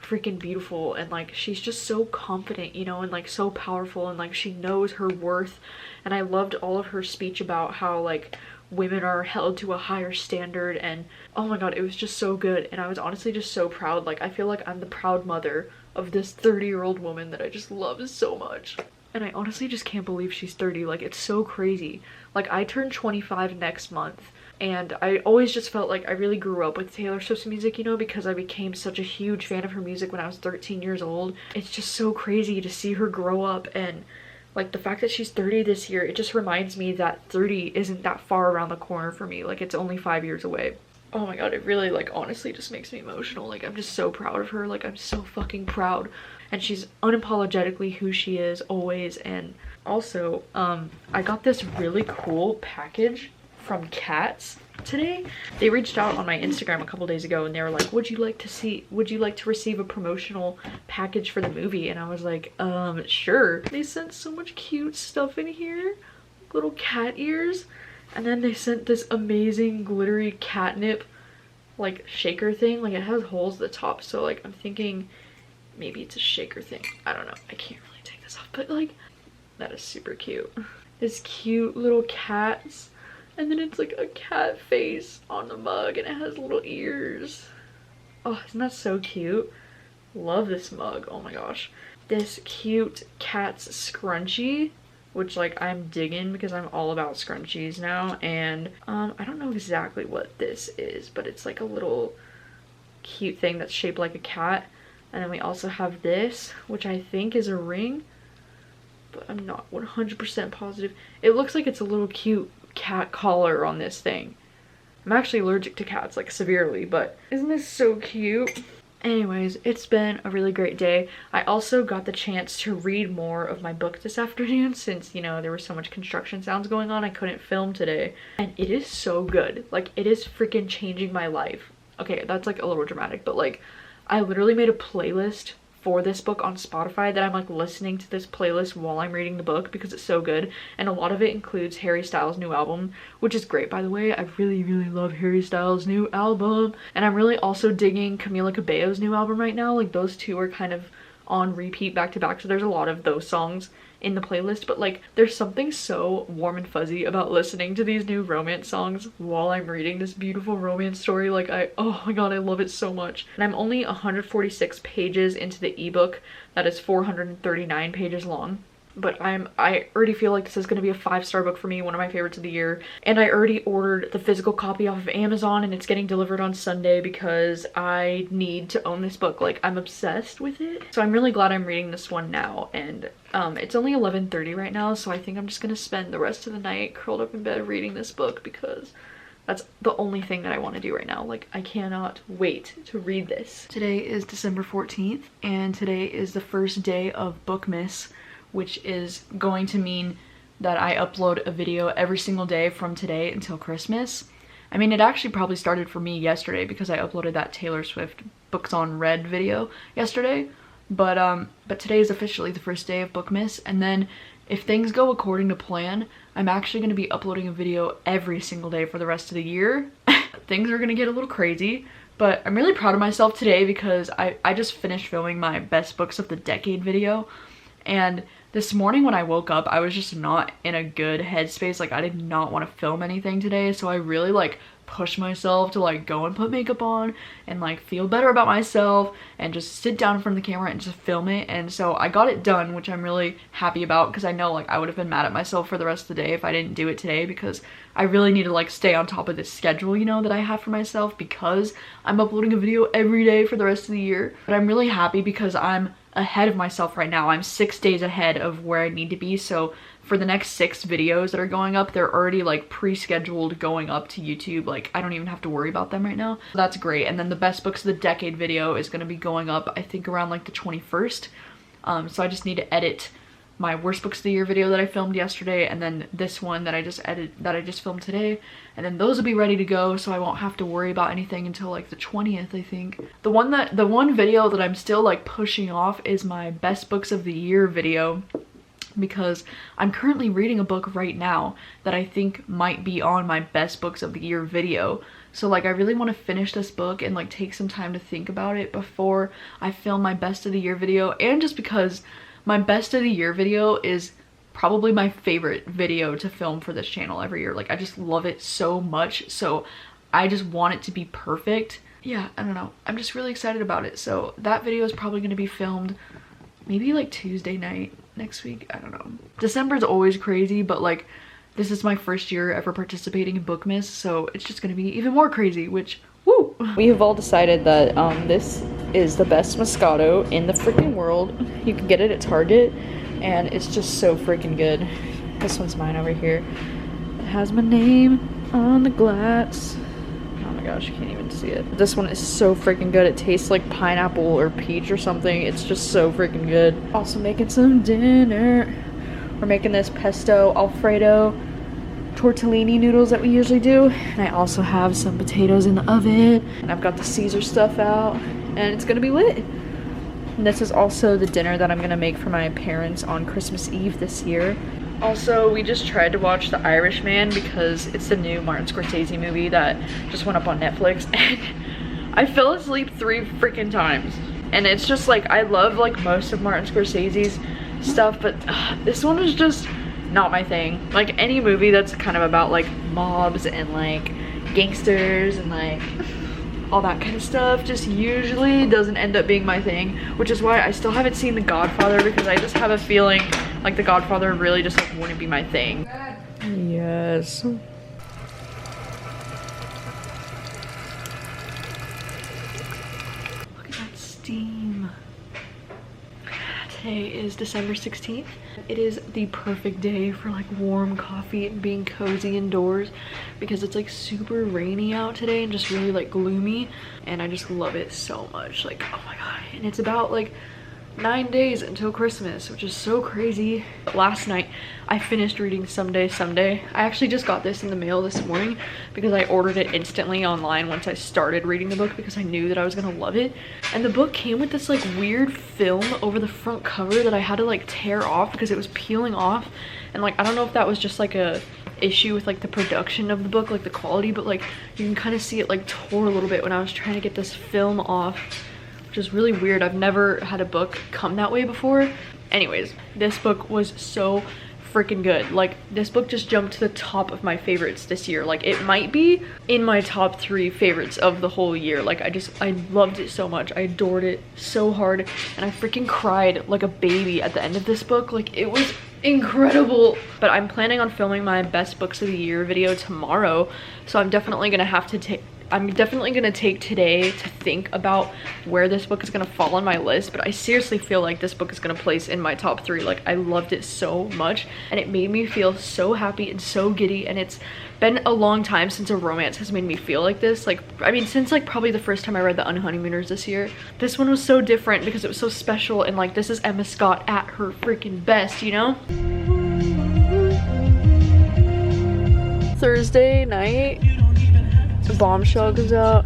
Speaker 1: freaking beautiful, and like she's just so confident, you know, and like so powerful, and like she knows her worth. And I loved all of her speech about how like women are held to a higher standard, and oh my god, it was just so good. And I was honestly just so proud. Like I feel like I'm the proud mother of this 30-year-old woman that I just love so much. And I honestly just can't believe she's 30. Like, it's so crazy. Like, I turn 25 next month, and I always just felt like I really grew up with Taylor Swift's music, you know, because I became such a huge fan of her music when I was 13 years old. It's just so crazy to see her grow up, and like the fact that she's 30 this year, it just reminds me that 30 isn't that far around the corner for me. Like, it's only 5 years away. Oh my god, it really, like, honestly just makes me emotional. Like, I'm just so proud of her. Like, I'm so fucking proud. And she's unapologetically who she is always. And also, I got this really cool package from Cats today. They reached out on my Instagram a couple days ago, and they were like, would you like to receive a promotional package for the movie? And I was like, sure. They sent so much cute stuff in here, little cat ears, and then they sent this amazing glittery catnip like shaker thing. Like, it has holes at the top, so like I'm thinking maybe it's a shaker thing. I don't know, I can't really take this off, but like that is super cute. This cute little cats, and then it's like a cat face on the mug, and it has little ears. Oh, isn't that so cute? Love this mug. Oh my gosh. This cute cat's scrunchie, which like I'm digging because I'm all about scrunchies now. And I don't know exactly what this is, but it's like a little cute thing that's shaped like a cat. And then we also have this, which I think is a ring, but I'm not 100% positive. It looks like it's a little cute cat collar on this thing. I'm actually allergic to cats, like severely, but isn't this so cute? Anyways, it's been a really great day. I also got the chance to read more of my book this afternoon since, you know, there was so much construction sounds going on. I couldn't film today. And it is so good. Like, it is freaking changing my life. Okay, that's like a little dramatic, but like, I literally made a playlist for this book on Spotify that I'm like listening to this playlist while I'm reading the book because it's so good. And a lot of it includes Harry Styles' new album, which is great, by the way. I really love Harry Styles' new album. And I'm really also digging Camila Cabello's new album right now. Like, those two are kind of on repeat back to back, so there's a lot of those songs in the playlist. But like, there's something so warm and fuzzy about listening to these new romance songs while I'm reading this beautiful romance story. Like, oh my god, I love it so much. And I'm only 146 pages into the ebook that is 439 pages long. But I already feel like this is going to be a 5-star book for me, one of my favorites of the year. And I already ordered the physical copy off of Amazon, and it's getting delivered on Sunday because I need to own this book. Like, I'm obsessed with it. So I'm really glad I'm reading this one now. And it's only 11:30 right now, so I think I'm just going to spend the rest of the night curled up in bed reading this book because that's the only thing that I want to do right now. Like, I cannot wait to read this. Today is December 14th, and today is the first day of Bookmas, which is going to mean that I upload a video every single day from today until Christmas. I mean, it actually probably started for me yesterday because I uploaded that Taylor Swift Books on Red video yesterday. But today is officially the first day of Bookmas, and then if things go according to plan, I'm actually going to be uploading a video every single day for the rest of the year. Things are going to get a little crazy, but I'm really proud of myself today because I just finished filming my best books of the decade video, and this morning when I woke up, I was just not in a good headspace. Like, I did not want to film anything today, so I really like pushed myself to like go and put makeup on and like feel better about myself and just sit down in front of the camera and just film it. And so I got it done, which I'm really happy about because I know like I would have been mad at myself for the rest of the day if I didn't do it today, because I really need to like stay on top of this schedule, you know, that I have for myself, because I'm uploading a video every day for the rest of the year. But I'm really happy because I'm ahead of myself right now. I'm 6 days ahead of where I need to be. So for the next 6 videos that are going up, they're already like pre-scheduled going up to YouTube. Like, I don't even have to worry about them right now. So that's great. And then the best books of the decade video is going to be going up, I think, around like the 21st. So I just need to edit my worst books of the year video that I filmed yesterday, and then this one that I just filmed today, and then those will be ready to go, so I won't have to worry about anything until like the 20th, I think. The one video that I'm still like pushing off is my best books of the year video, because I'm currently reading a book right now that I think might be on my best books of the year video. So like I really want to finish this book and like take some time to think about it before I film my best of the year video, and just because my best of the year video is probably my favorite video to film for this channel every year. Like, I just love it so much, so I just want it to be perfect. Yeah, I don't know, I'm just really excited about it. So that video is probably going to be filmed maybe like Tuesday night next week. I don't know. December is always crazy, but like this is my first year ever participating in Bookmas, so it's just going to be even more crazy, which woo! We have all decided that this is the best Moscato in the freaking world. You can get it at Target, and it's just so freaking good. This one's mine over here. It has my name on the glass. Oh my gosh, you can't even see it. This one is so freaking good. It tastes like pineapple or peach or something. It's just so freaking good. Also making some dinner. We're making this pesto Alfredo tortellini noodles that we usually do, and I also have some potatoes in the oven, and I've got the Caesar stuff out, and it's gonna be lit. And this is also the dinner that I'm gonna make for my parents on Christmas Eve this year. Also, we just tried to watch The Irishman because it's the new Martin Scorsese movie that just went up on Netflix, and I fell asleep 3 freaking times. And it's just like, I love like most of Martin Scorsese's stuff, but this one was just not my thing. Like, any movie that's kind of about like mobs and like gangsters and like all that kind of stuff just usually doesn't end up being my thing, which is why I still haven't seen The Godfather, because I just have a feeling like The Godfather really just like wouldn't be my thing. Yes. Look at that steam. Today is December 16th. It is the perfect day for like warm coffee and being cozy indoors, because it's like super rainy out today and just really like gloomy, and I just love it so much. Like, oh my god. And it's about like 9 days until Christmas, which is so crazy. Last night I finished reading Someday Someday. I actually just got this in the mail this morning because I ordered it instantly online once I started reading the book, because I knew that I was gonna love it. And the book came with this like weird film over the front cover that I had to like tear off because it was peeling off, and like I don't know if that was just like a issue with like the production of the book, like the quality, but like you can kind of see it like tore a little bit when I was trying to get this film off, which is really weird. I've never had a book come that way before. Anyways, this book was so freaking good. Like, this book just jumped to the top of my favorites this year. Like, it might be in my top 3 favorites of the whole year. Like, I loved it so much. I adored it so hard, and I freaking cried like a baby at the end of this book. Like, it was incredible. But I'm planning on filming my best books of the year video tomorrow, so I'm definitely gonna have to take today to think about where this book is gonna fall on my list. But I seriously feel like this book is gonna place in my top 3. Like, I loved it so much, and it made me feel so happy and so giddy, and it's been a long time since a romance has made me feel like this. Like, I mean, since like probably the first time I read The Unhoneymooners this year. This one was so different because it was so special, and like, this is Emma Scott at her freaking best, you know? Thursday night. Bombshell comes out,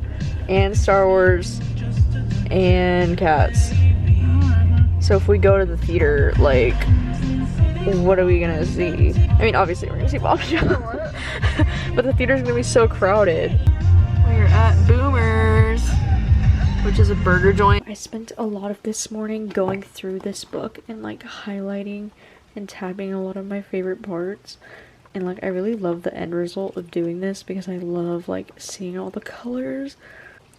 Speaker 1: and Star Wars, and Cats. So if we go to the theater, like, what are we gonna see? I mean, obviously we're gonna see Bombshell. But the theater's gonna be so crowded. We're at Boomers, which is a burger joint. I spent a lot of this morning going through this book and like highlighting and tabbing a lot of my favorite parts. And like I really love the end result of doing this because I love like seeing all the colors.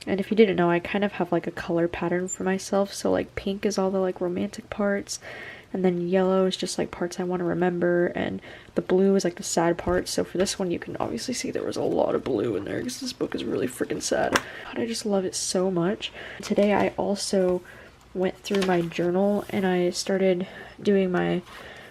Speaker 1: And if you didn't know, I kind of have like a color pattern for myself. So like pink is all the like romantic parts, and then yellow is just like parts I want to remember, and the blue is like the sad parts. So for this one you can obviously see there was a lot of blue in there because this book is really freaking sad. But I just love it so much. Today I also went through my journal and I started doing my,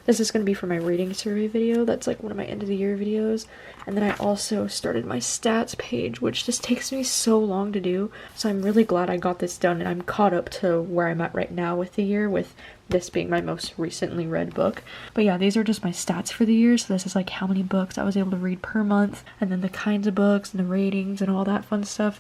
Speaker 1: this is going to be for my reading survey video. That's like one of my end of the year videos. And then I also started my stats page, which just takes me so long to do. So I'm really glad I got this done and I'm caught up to where I'm at right now with the year, with this being my most recently read book. But yeah, these are just my stats for the year. So this is like how many books I was able to read per month, and then the kinds of books and the ratings and all that fun stuff.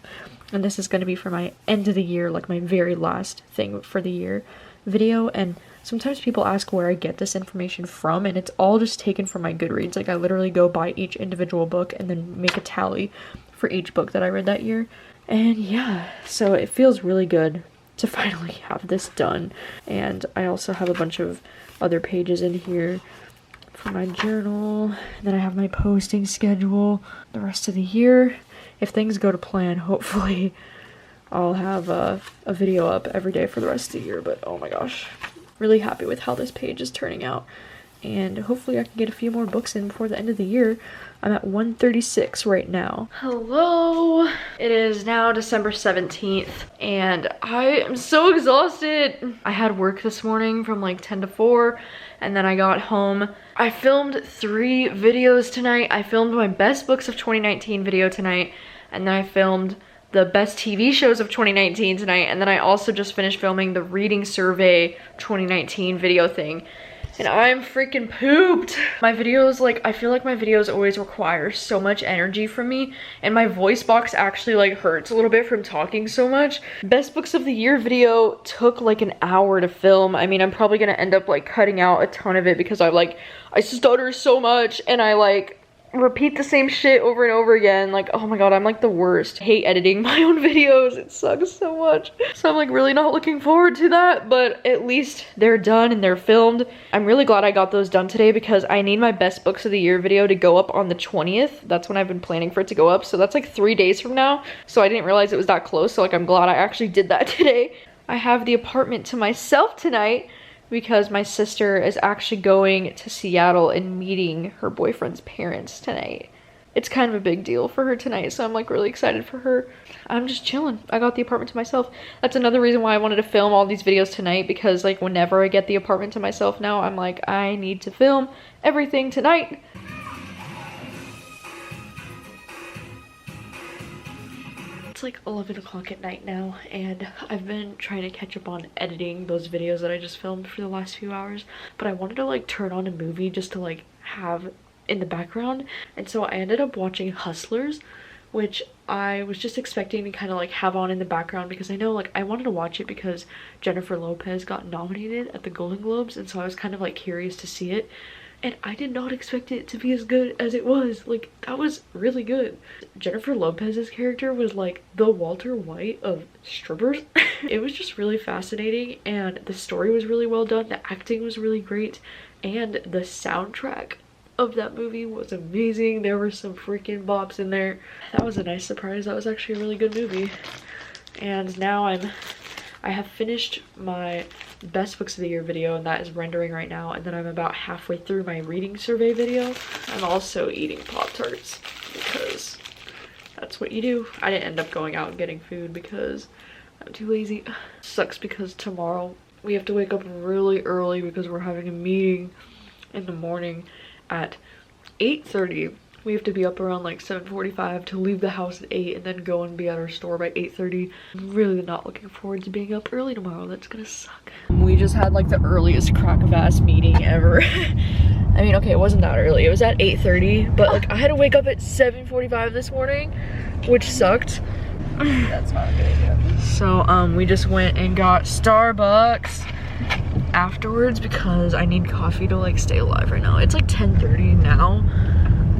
Speaker 1: And this is going to be for my end of the year, like my very last thing for the year video. And sometimes people ask where I get this information from, and it's all just taken from my Goodreads. Like I literally go buy each individual book and then make a tally for each book that I read that year. And yeah, so it feels really good to finally have this done. And I also have a bunch of other pages in here for my journal. And then I have my posting schedule the rest of the year. If things go to plan, hopefully I'll have a video up every day for the rest of the year. But oh my gosh, really happy with how this page is turning out, and hopefully I can get a few more books in before the end of the year. I'm at 136 right now. Hello, it is now December 17th and I am so exhausted. I had work this morning from like 10 to 4, and then I got home. I filmed 3 videos tonight. I filmed my best books of 2019 video tonight, and then I filmed the best TV shows of 2019 tonight, and then I also just finished filming the reading survey 2019 video thing, and I'm freaking pooped. My videos, like, I feel like my videos always require so much energy from me, and my voice box actually like hurts a little bit from talking so much. Best books of the year video took like an hour to film. I mean, I'm probably gonna end up like cutting out a ton of it because I stutter so much, and I like repeat the same shit over and over again. Like, oh my god, I'm like the worst. I hate editing my own videos. It sucks so much. So I'm like really not looking forward to that, but at least they're done and they're filmed. I'm really glad I got those done today because I need my best books of the year video to go up on the 20th. That's when I've been planning for it to go up. So that's like 3 days from now. So I didn't realize it was that close. So like I'm glad I actually did that today. I have the apartment to myself tonight because my sister is actually going to Seattle and meeting her boyfriend's parents tonight. It's kind of a big deal for her tonight, so I'm like really excited for her. I'm just chilling. I got the apartment to myself. That's another reason why I wanted to film all these videos tonight, because like whenever I get the apartment to myself now, I'm like, I need to film everything tonight. It's like 11 o'clock at night now, and I've been trying to catch up on editing those videos that I just filmed for the last few hours, but I wanted to like turn on a movie just to like have in the background, and so I ended up watching Hustlers, which I was just expecting to kind of like have on in the background because I know like I wanted to watch it because Jennifer Lopez got nominated at the Golden Globes, and so I was kind of like curious to see it. And I did not expect it to be as good as it was. Like, that was really good. Jennifer Lopez's character was like the Walter White of strippers. It was just really fascinating, and the story was really well done. The acting was really great, and the soundtrack of that movie was amazing. There were some freaking bops in there. That was a nice surprise. That was actually a really good movie. And now I have finished my best books of the year video, and that is rendering right now, and then I'm about halfway through my reading survey video. I'm also eating Pop-Tarts because that's what you do. I didn't end up going out and getting food because I'm too lazy. Sucks because tomorrow we have to wake up really early because we're having a meeting in the morning at 8:30. We have to be up around like 7:45 to leave the house at 8 and then go and be at our store by 8:30. I'm really not looking forward to being up early tomorrow. That's gonna suck. We just had like the earliest crack of ass meeting ever. I mean, okay, it wasn't that early. It was at 8:30, but like I had to wake up at 7:45 this morning, which sucked.
Speaker 2: That's not a good idea.
Speaker 1: So we just went and got Starbucks afterwards because I need coffee to like stay alive right now. It's like 10:30 now,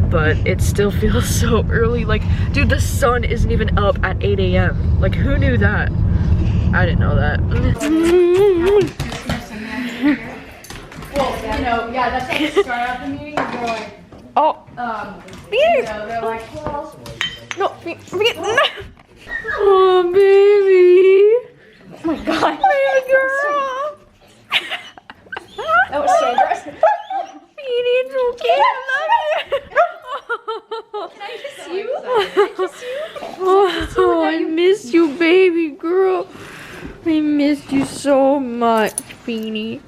Speaker 1: but it still feels so early. Like, dude, the sun isn't even up at 8 a.m. Like, who knew that? I didn't know that.
Speaker 2: Well, yeah, that's how they start out the meeting. They're like,
Speaker 1: Oh,
Speaker 2: they're like, well,
Speaker 1: no, forget. Oh, baby.
Speaker 2: oh my god.
Speaker 1: Baby girl.
Speaker 2: That was so aggressive.
Speaker 1: Beanie, it's okay. I love you.
Speaker 2: Can I kiss you?
Speaker 1: Oh, I miss you, baby girl. I missed you so much, Beanie.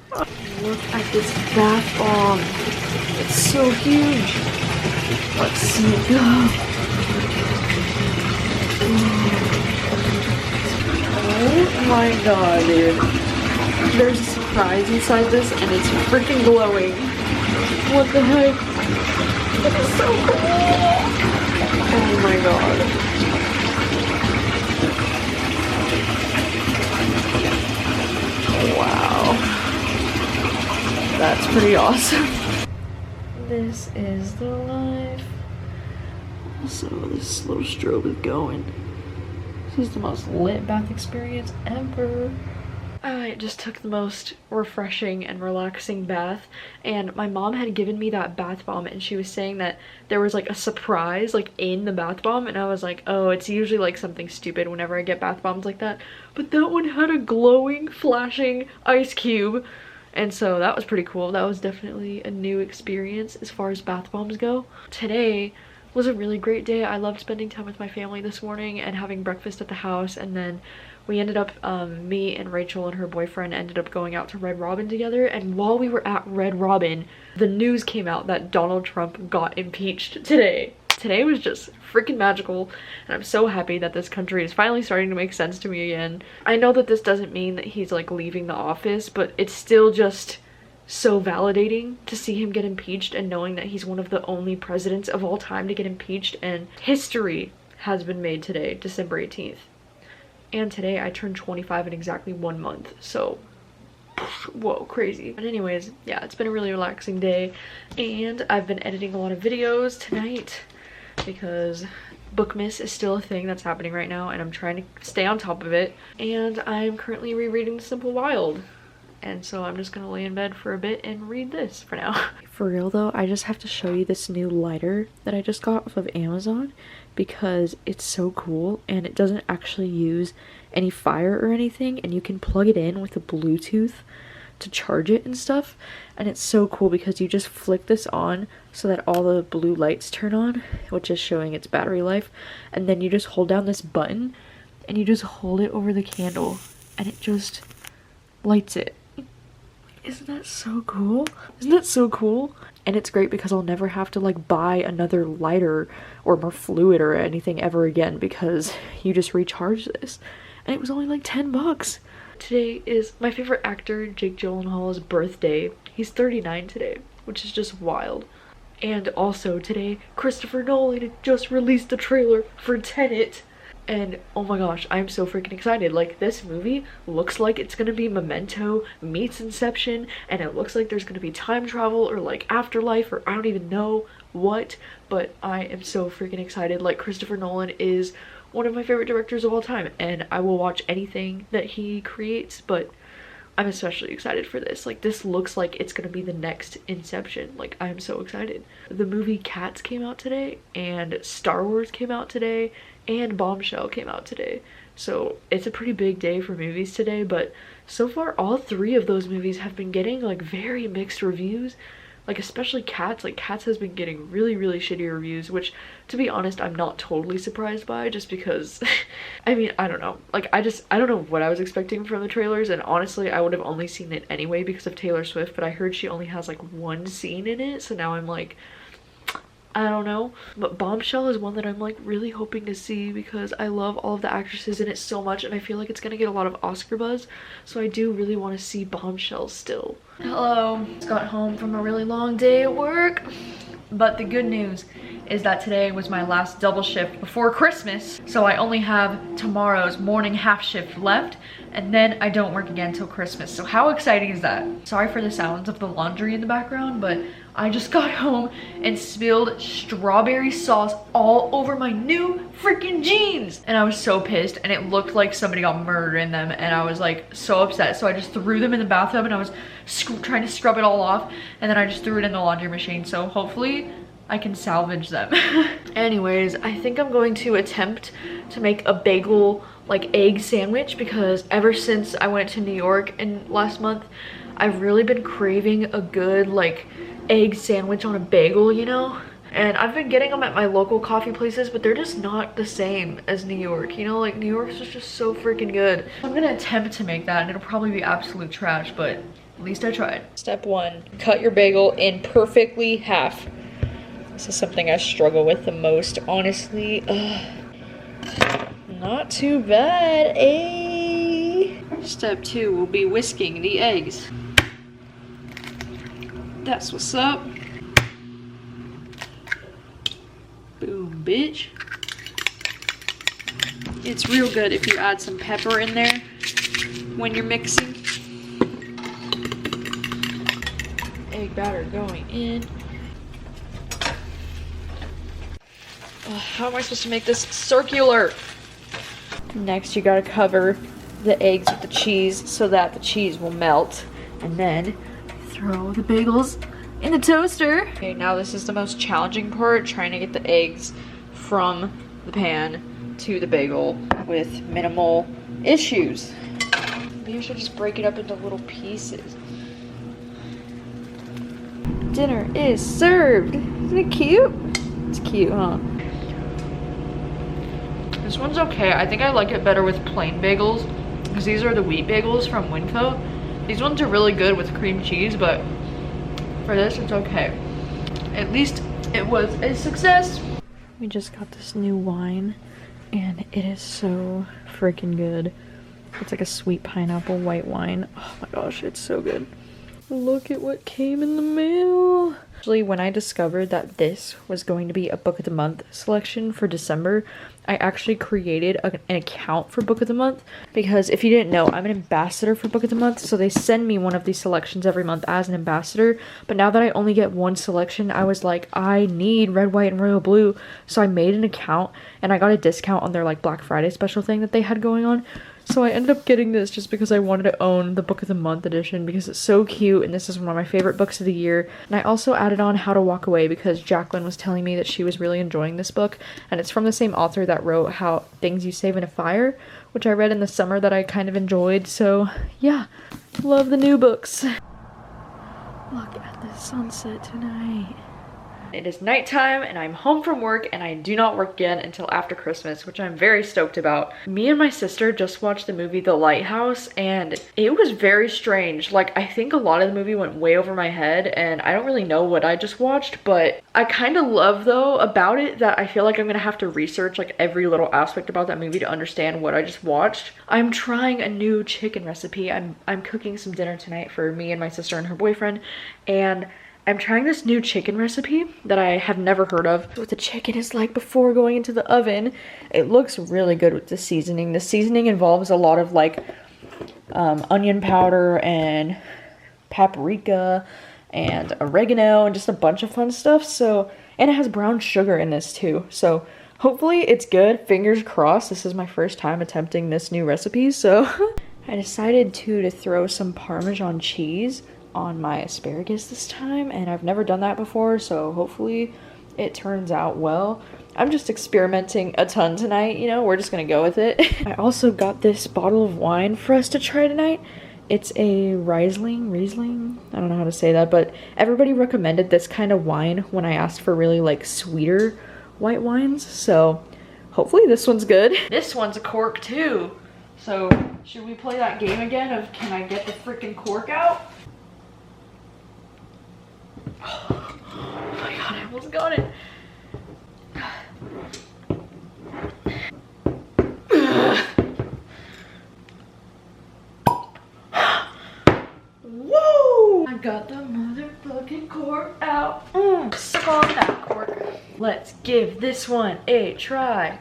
Speaker 1: Look at this bath bomb. It's so huge. Let's see it go. Oh my god, dude. There's a surprise inside this and it's freaking glowing. What the heck? It's so cool. Oh my god. Wow. That's pretty awesome. This is the life. So this little strobe is going. This is the most lit bath experience ever. I just took the most refreshing and relaxing bath, and my mom had given me that bath bomb and she was saying that there was like a surprise like in the bath bomb, and I was like, oh, it's usually like something stupid whenever I get bath bombs like that, but that one had a glowing, flashing ice cube, and so that was pretty cool. That was definitely a new experience as far as bath bombs go. Today was a really great day. I loved spending time with my family this morning and having breakfast at the house, and then we ended up, me and Rachel and her boyfriend ended up going out to Red Robin together, and while we were at Red Robin, the news came out that Donald Trump got impeached today. Today was just freaking magical, and I'm so happy that this country is finally starting to make sense to me again. I know that this doesn't mean that he's like leaving the office, but it's still just so validating to see him get impeached and knowing that he's one of the only presidents of all time to get impeached, and history has been made today, December 18th. And today I turned 25 in exactly 1 month, so whoa, crazy. But anyways, yeah, it's been a really relaxing day, and I've been editing a lot of videos tonight because Bookmas is still a thing that's happening right now, and I'm trying to stay on top of it. And I'm currently rereading Simple Wild, and so I'm just gonna lay in bed for a bit and read this for now. For real though, I just have to show you this new lighter that I just got off of Amazon because it's so cool, and it doesn't actually use any fire or anything, and you can plug it in with a Bluetooth to charge it and stuff, and it's so cool because you just flick this on so that all the blue lights turn on, which is showing its battery life, and then you just hold down this button and you just hold it over the candle and it just lights it. Isn't that so cool? Isn't that so cool? And it's great because I'll never have to like buy another lighter or more fluid or anything ever again because you just recharge this. And it was only like 10 bucks. Today is my favorite actor, Jake Gyllenhaal's birthday. He's 39 today, which is just wild. And also today, Christopher Nolan had just released a trailer for Tenet. And oh my gosh, I'm so freaking excited. Like, this movie looks like it's gonna be Memento meets Inception, and it looks like there's gonna be time travel or like afterlife or I don't even know what, but I am so freaking excited. Like, Christopher Nolan is one of my favorite directors of all time, and I will watch anything that he creates, but I'm especially excited for this. Like, this looks like it's gonna be the next Inception. Like, I'm so excited. The movie Cats came out today, and Star Wars came out today, and Bombshell came out today. So it's a pretty big day for movies today, but so far all 3 of those movies have been getting like very mixed reviews. Like, especially Cats. Like, Cats has been getting really shitty reviews, which to be honest I'm not totally surprised by, just because I mean, I don't know, like I don't know what I was expecting from the trailers, and honestly I would have only seen it anyway because of Taylor Swift, but I heard she only has like 1 scene in it, so now I'm like, I don't know. But Bombshell is one that I'm like really hoping to see because I love all of the actresses in it so much and I feel like it's gonna get a lot of Oscar buzz. So I do really want to see Bombshell still. Hello. Just got home from a really long day at work. But the good news is that today was my last double shift before Christmas. So I only have tomorrow's morning half shift left and then I don't work again till Christmas. So how exciting is that? Sorry for the sounds of the laundry in the background, but I just got home and spilled strawberry sauce all over my new freaking jeans. And I was so pissed and it looked like somebody got murdered in them and I was like so upset. So I just threw them in the bathtub and I was trying to scrub it all off and then I just threw it in the laundry machine. So hopefully I can salvage them. Anyways, I think I'm going to attempt to make a bagel like egg sandwich because ever since I went to New York last month, I've really been craving a good like egg sandwich on a bagel, you know? And I've been getting them at my local coffee places, but they're just not the same as New York, you know? Like New York's just so freaking good. I'm gonna attempt to make that and it'll probably be absolute trash, but at least I tried. Step 1, cut your bagel in perfectly half. This is something I struggle with the most, honestly. Not too bad, eh? Step 2 will be whisking the eggs. That's what's up. Boom, bitch. It's real good if you add some pepper in there when you're mixing. Egg batter going in. How am I supposed to make this circular? Next, you gotta cover the eggs with the cheese so that the cheese will melt. And then throw the bagels in the toaster. Okay, now this is the most challenging part, trying to get the eggs from the pan to the bagel with minimal issues. Maybe I should just break it up into little pieces. Dinner is served. Isn't it cute? It's cute, huh? This one's okay. I think I like it better with plain bagels because these are the wheat bagels from Winco. These ones are really good with cream cheese, but for this, it's okay. At least it was a success. We just got this new wine and it is so freaking good. It's like a sweet pineapple white wine. Oh my gosh, it's so good. Look at what came in the mail. Actually, when I discovered that this was going to be a book of the month selection for December, I actually created an account for book of the month because if you didn't know, I'm an ambassador for book of the month, so they send me one of these selections every month as an ambassador. But now that I only get one selection, I was like, I need red, white, and royal blue, so I made an account and I got a discount on their like Black Friday special thing that they had going on. So I ended up getting this just because I wanted to own the Book of the Month edition because it's so cute and this is one of my favorite books of the year. And I also added on How to Walk Away because Jacqueline was telling me that she was really enjoying this book. And it's from the same author that wrote How Things You Save in a Fire, which I read in the summer that I kind of enjoyed. So yeah, love the new books. Look at the sunset tonight. It is nighttime and I'm home from work and I do not work again until after Christmas, which I'm very stoked about. Me and my sister just watched the movie The Lighthouse and it was very strange. Like, I think a lot of the movie went way over my head and I don't really know what I just watched, but I kind of love though about it that I feel like I'm gonna have to research like every little aspect about that movie to understand what I just watched. I'm trying a new chicken recipe. I'm cooking some dinner tonight for me and my sister and her boyfriend, and I'm trying this new chicken recipe that I have never heard of. What the chicken is like before going into the oven. It looks really good with the seasoning. The seasoning involves a lot of like onion powder and paprika and oregano and just a bunch of fun stuff. So, and it has brown sugar in this too. So hopefully it's good. Fingers crossed. This is my first time attempting this new recipe. So I decided to throw some Parmesan cheese on my asparagus this time, and I've never done that before, so hopefully it turns out well. I'm just experimenting a ton tonight, you know, we're just gonna go with it. I also got this bottle of wine for us to try tonight. It's a Riesling, I don't know how to say that, but everybody recommended this kind of wine when I asked for really like sweeter white wines, so hopefully this one's good. This one's a cork too, so should we play that game again of can I get the freaking cork out? Oh my god, I almost got it. got the motherfucking cork out. Suck on that cork. Let's give this one a try.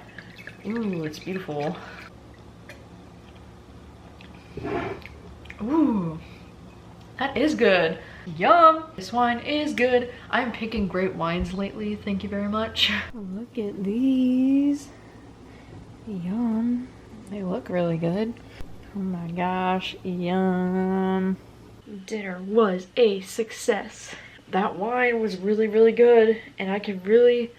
Speaker 1: Ooh, it's beautiful. Ooh, that is good. Yum. This wine is good. I'm picking great wines lately. Thank you very much. Look at these. Yum. They look really good. Oh my gosh, yum. Dinner was a success. That wine was really, really good, and I can really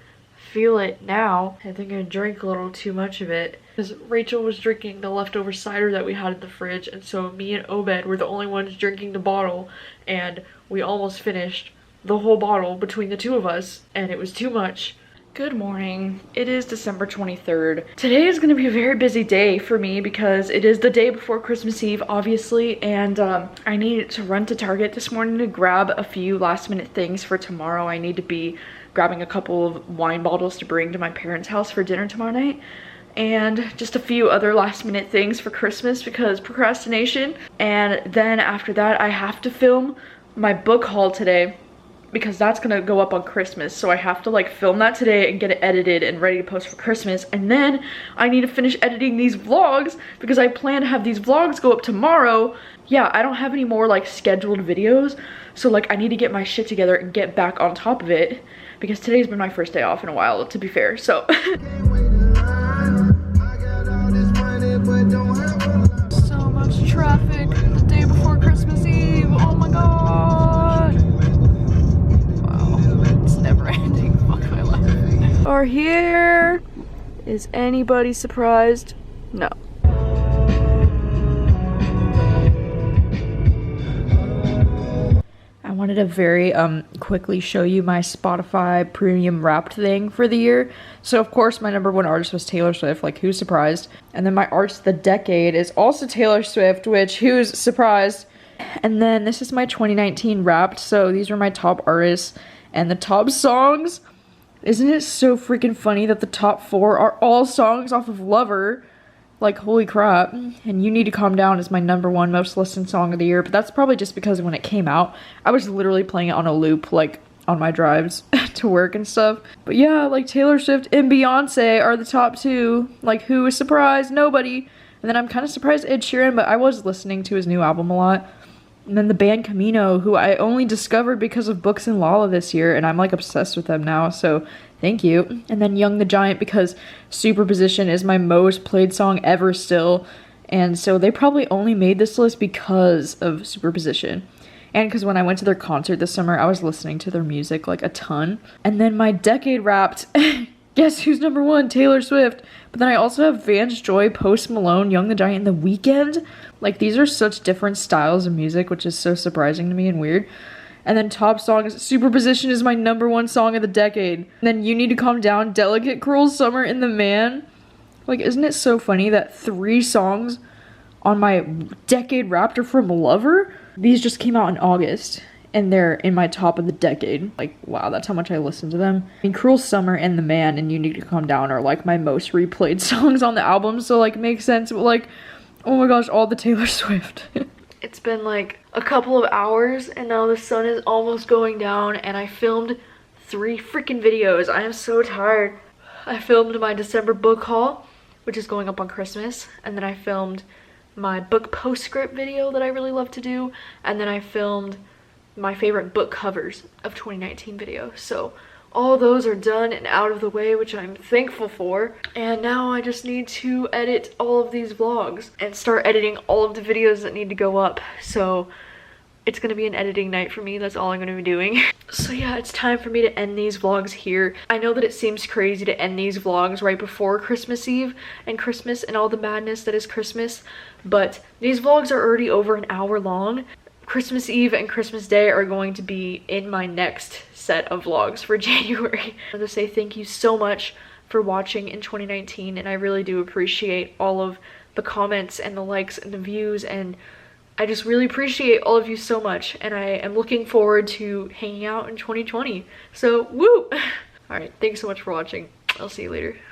Speaker 1: feel it now. I think I drank a little too much of it because Rachel was drinking the leftover cider that we had in the fridge, and so me and Obed were the only ones drinking the bottle, and we almost finished the whole bottle between the two of us, and it was too much. Good morning. It is December 23rd. Today is going to be a very busy day for me because it is the day before Christmas Eve, obviously, and I need to run to Target this morning to grab a few last minute things for tomorrow. I need to be grabbing a couple of wine bottles to bring to my parents' house for dinner tomorrow night, and just a few other last minute things for Christmas because procrastination. And then after that, I have to film my book haul today because that's gonna go up on Christmas, so I have to like film that today and get it edited and ready to post for Christmas. And then I need to finish editing these vlogs because I plan to have these vlogs go up tomorrow. Yeah, I don't have any more like scheduled videos, so like I need to get my shit together and get back on top of it because today's been my first day off in a while, to be fair. So so much traffic the day before Christmas Eve. Oh my god. Never ending. Fuck my life. Are here. Is anybody surprised? No. I wanted to very quickly show you my Spotify premium wrapped thing for the year. So of course my #1 artist was Taylor Swift, like who's surprised? And then my artist of the decade is also Taylor Swift, which who's surprised? And then this is my 2019 wrapped, so these are my top artists. And the top songs, isn't it so freaking funny that the top 4 are all songs off of Lover? Like, holy crap. And You Need to Calm Down is my #1 most listened song of the year, but that's probably just because when it came out, I was literally playing it on a loop, like, on my drives to work and stuff. But yeah, like, Taylor Swift and Beyonce are the top 2. Like, who is surprised? Nobody. And then I'm kind of surprised Ed Sheeran, but I was listening to his new album a lot. And then the band Camino, who I only discovered because of Books and Lala this year, and I'm like obsessed with them now, so thank you. And then Young the Giant, because Superposition is my most played song ever still, and so they probably only made this list because of Superposition. And because when I went to their concert this summer, I was listening to their music like a ton. And then my decade wrapped, guess who's #1? Taylor Swift. But then I also have Vance Joy, Post Malone, Young the Giant, and The Weeknd. Like, these are such different styles of music, which is so surprising to me and weird. And then top songs, Superposition is my #1 song of the decade. And then You Need to Calm Down, Delicate, Cruel Summer, and The Man. Like, isn't it so funny that 3 songs on my decade wrapped are from Lover? These just came out in August, and they're in my top of the decade. Like, wow, that's how much I listen to them. I mean, Cruel Summer and The Man and You Need to Calm Down are like my most replayed songs on the album, so like, it makes sense, but like, oh my gosh, all the Taylor Swift. It's been like a couple of hours and now the sun is almost going down and I filmed 3 freaking videos. I am so tired. I filmed my December book haul, which is going up on Christmas, and then I filmed my book postscript video that I really love to do, and then I filmed my favorite book covers of 2019 video. So all those are done and out of the way, which I'm thankful for. And now I just need to edit all of these vlogs and start editing all of the videos that need to go up. So it's gonna be an editing night for me. That's all I'm gonna be doing. So yeah, it's time for me to end these vlogs here. I know that it seems crazy to end these vlogs right before Christmas Eve and Christmas and all the madness that is Christmas, but these vlogs are already over an hour long. Christmas Eve and Christmas Day are going to be in my next set of vlogs for January. I want to say thank you so much for watching in 2019, and I really do appreciate all of the comments and the likes and the views, and I just really appreciate all of you so much, and I am looking forward to hanging out in 2020. So woo! Alright, thanks so much for watching. I'll see you later.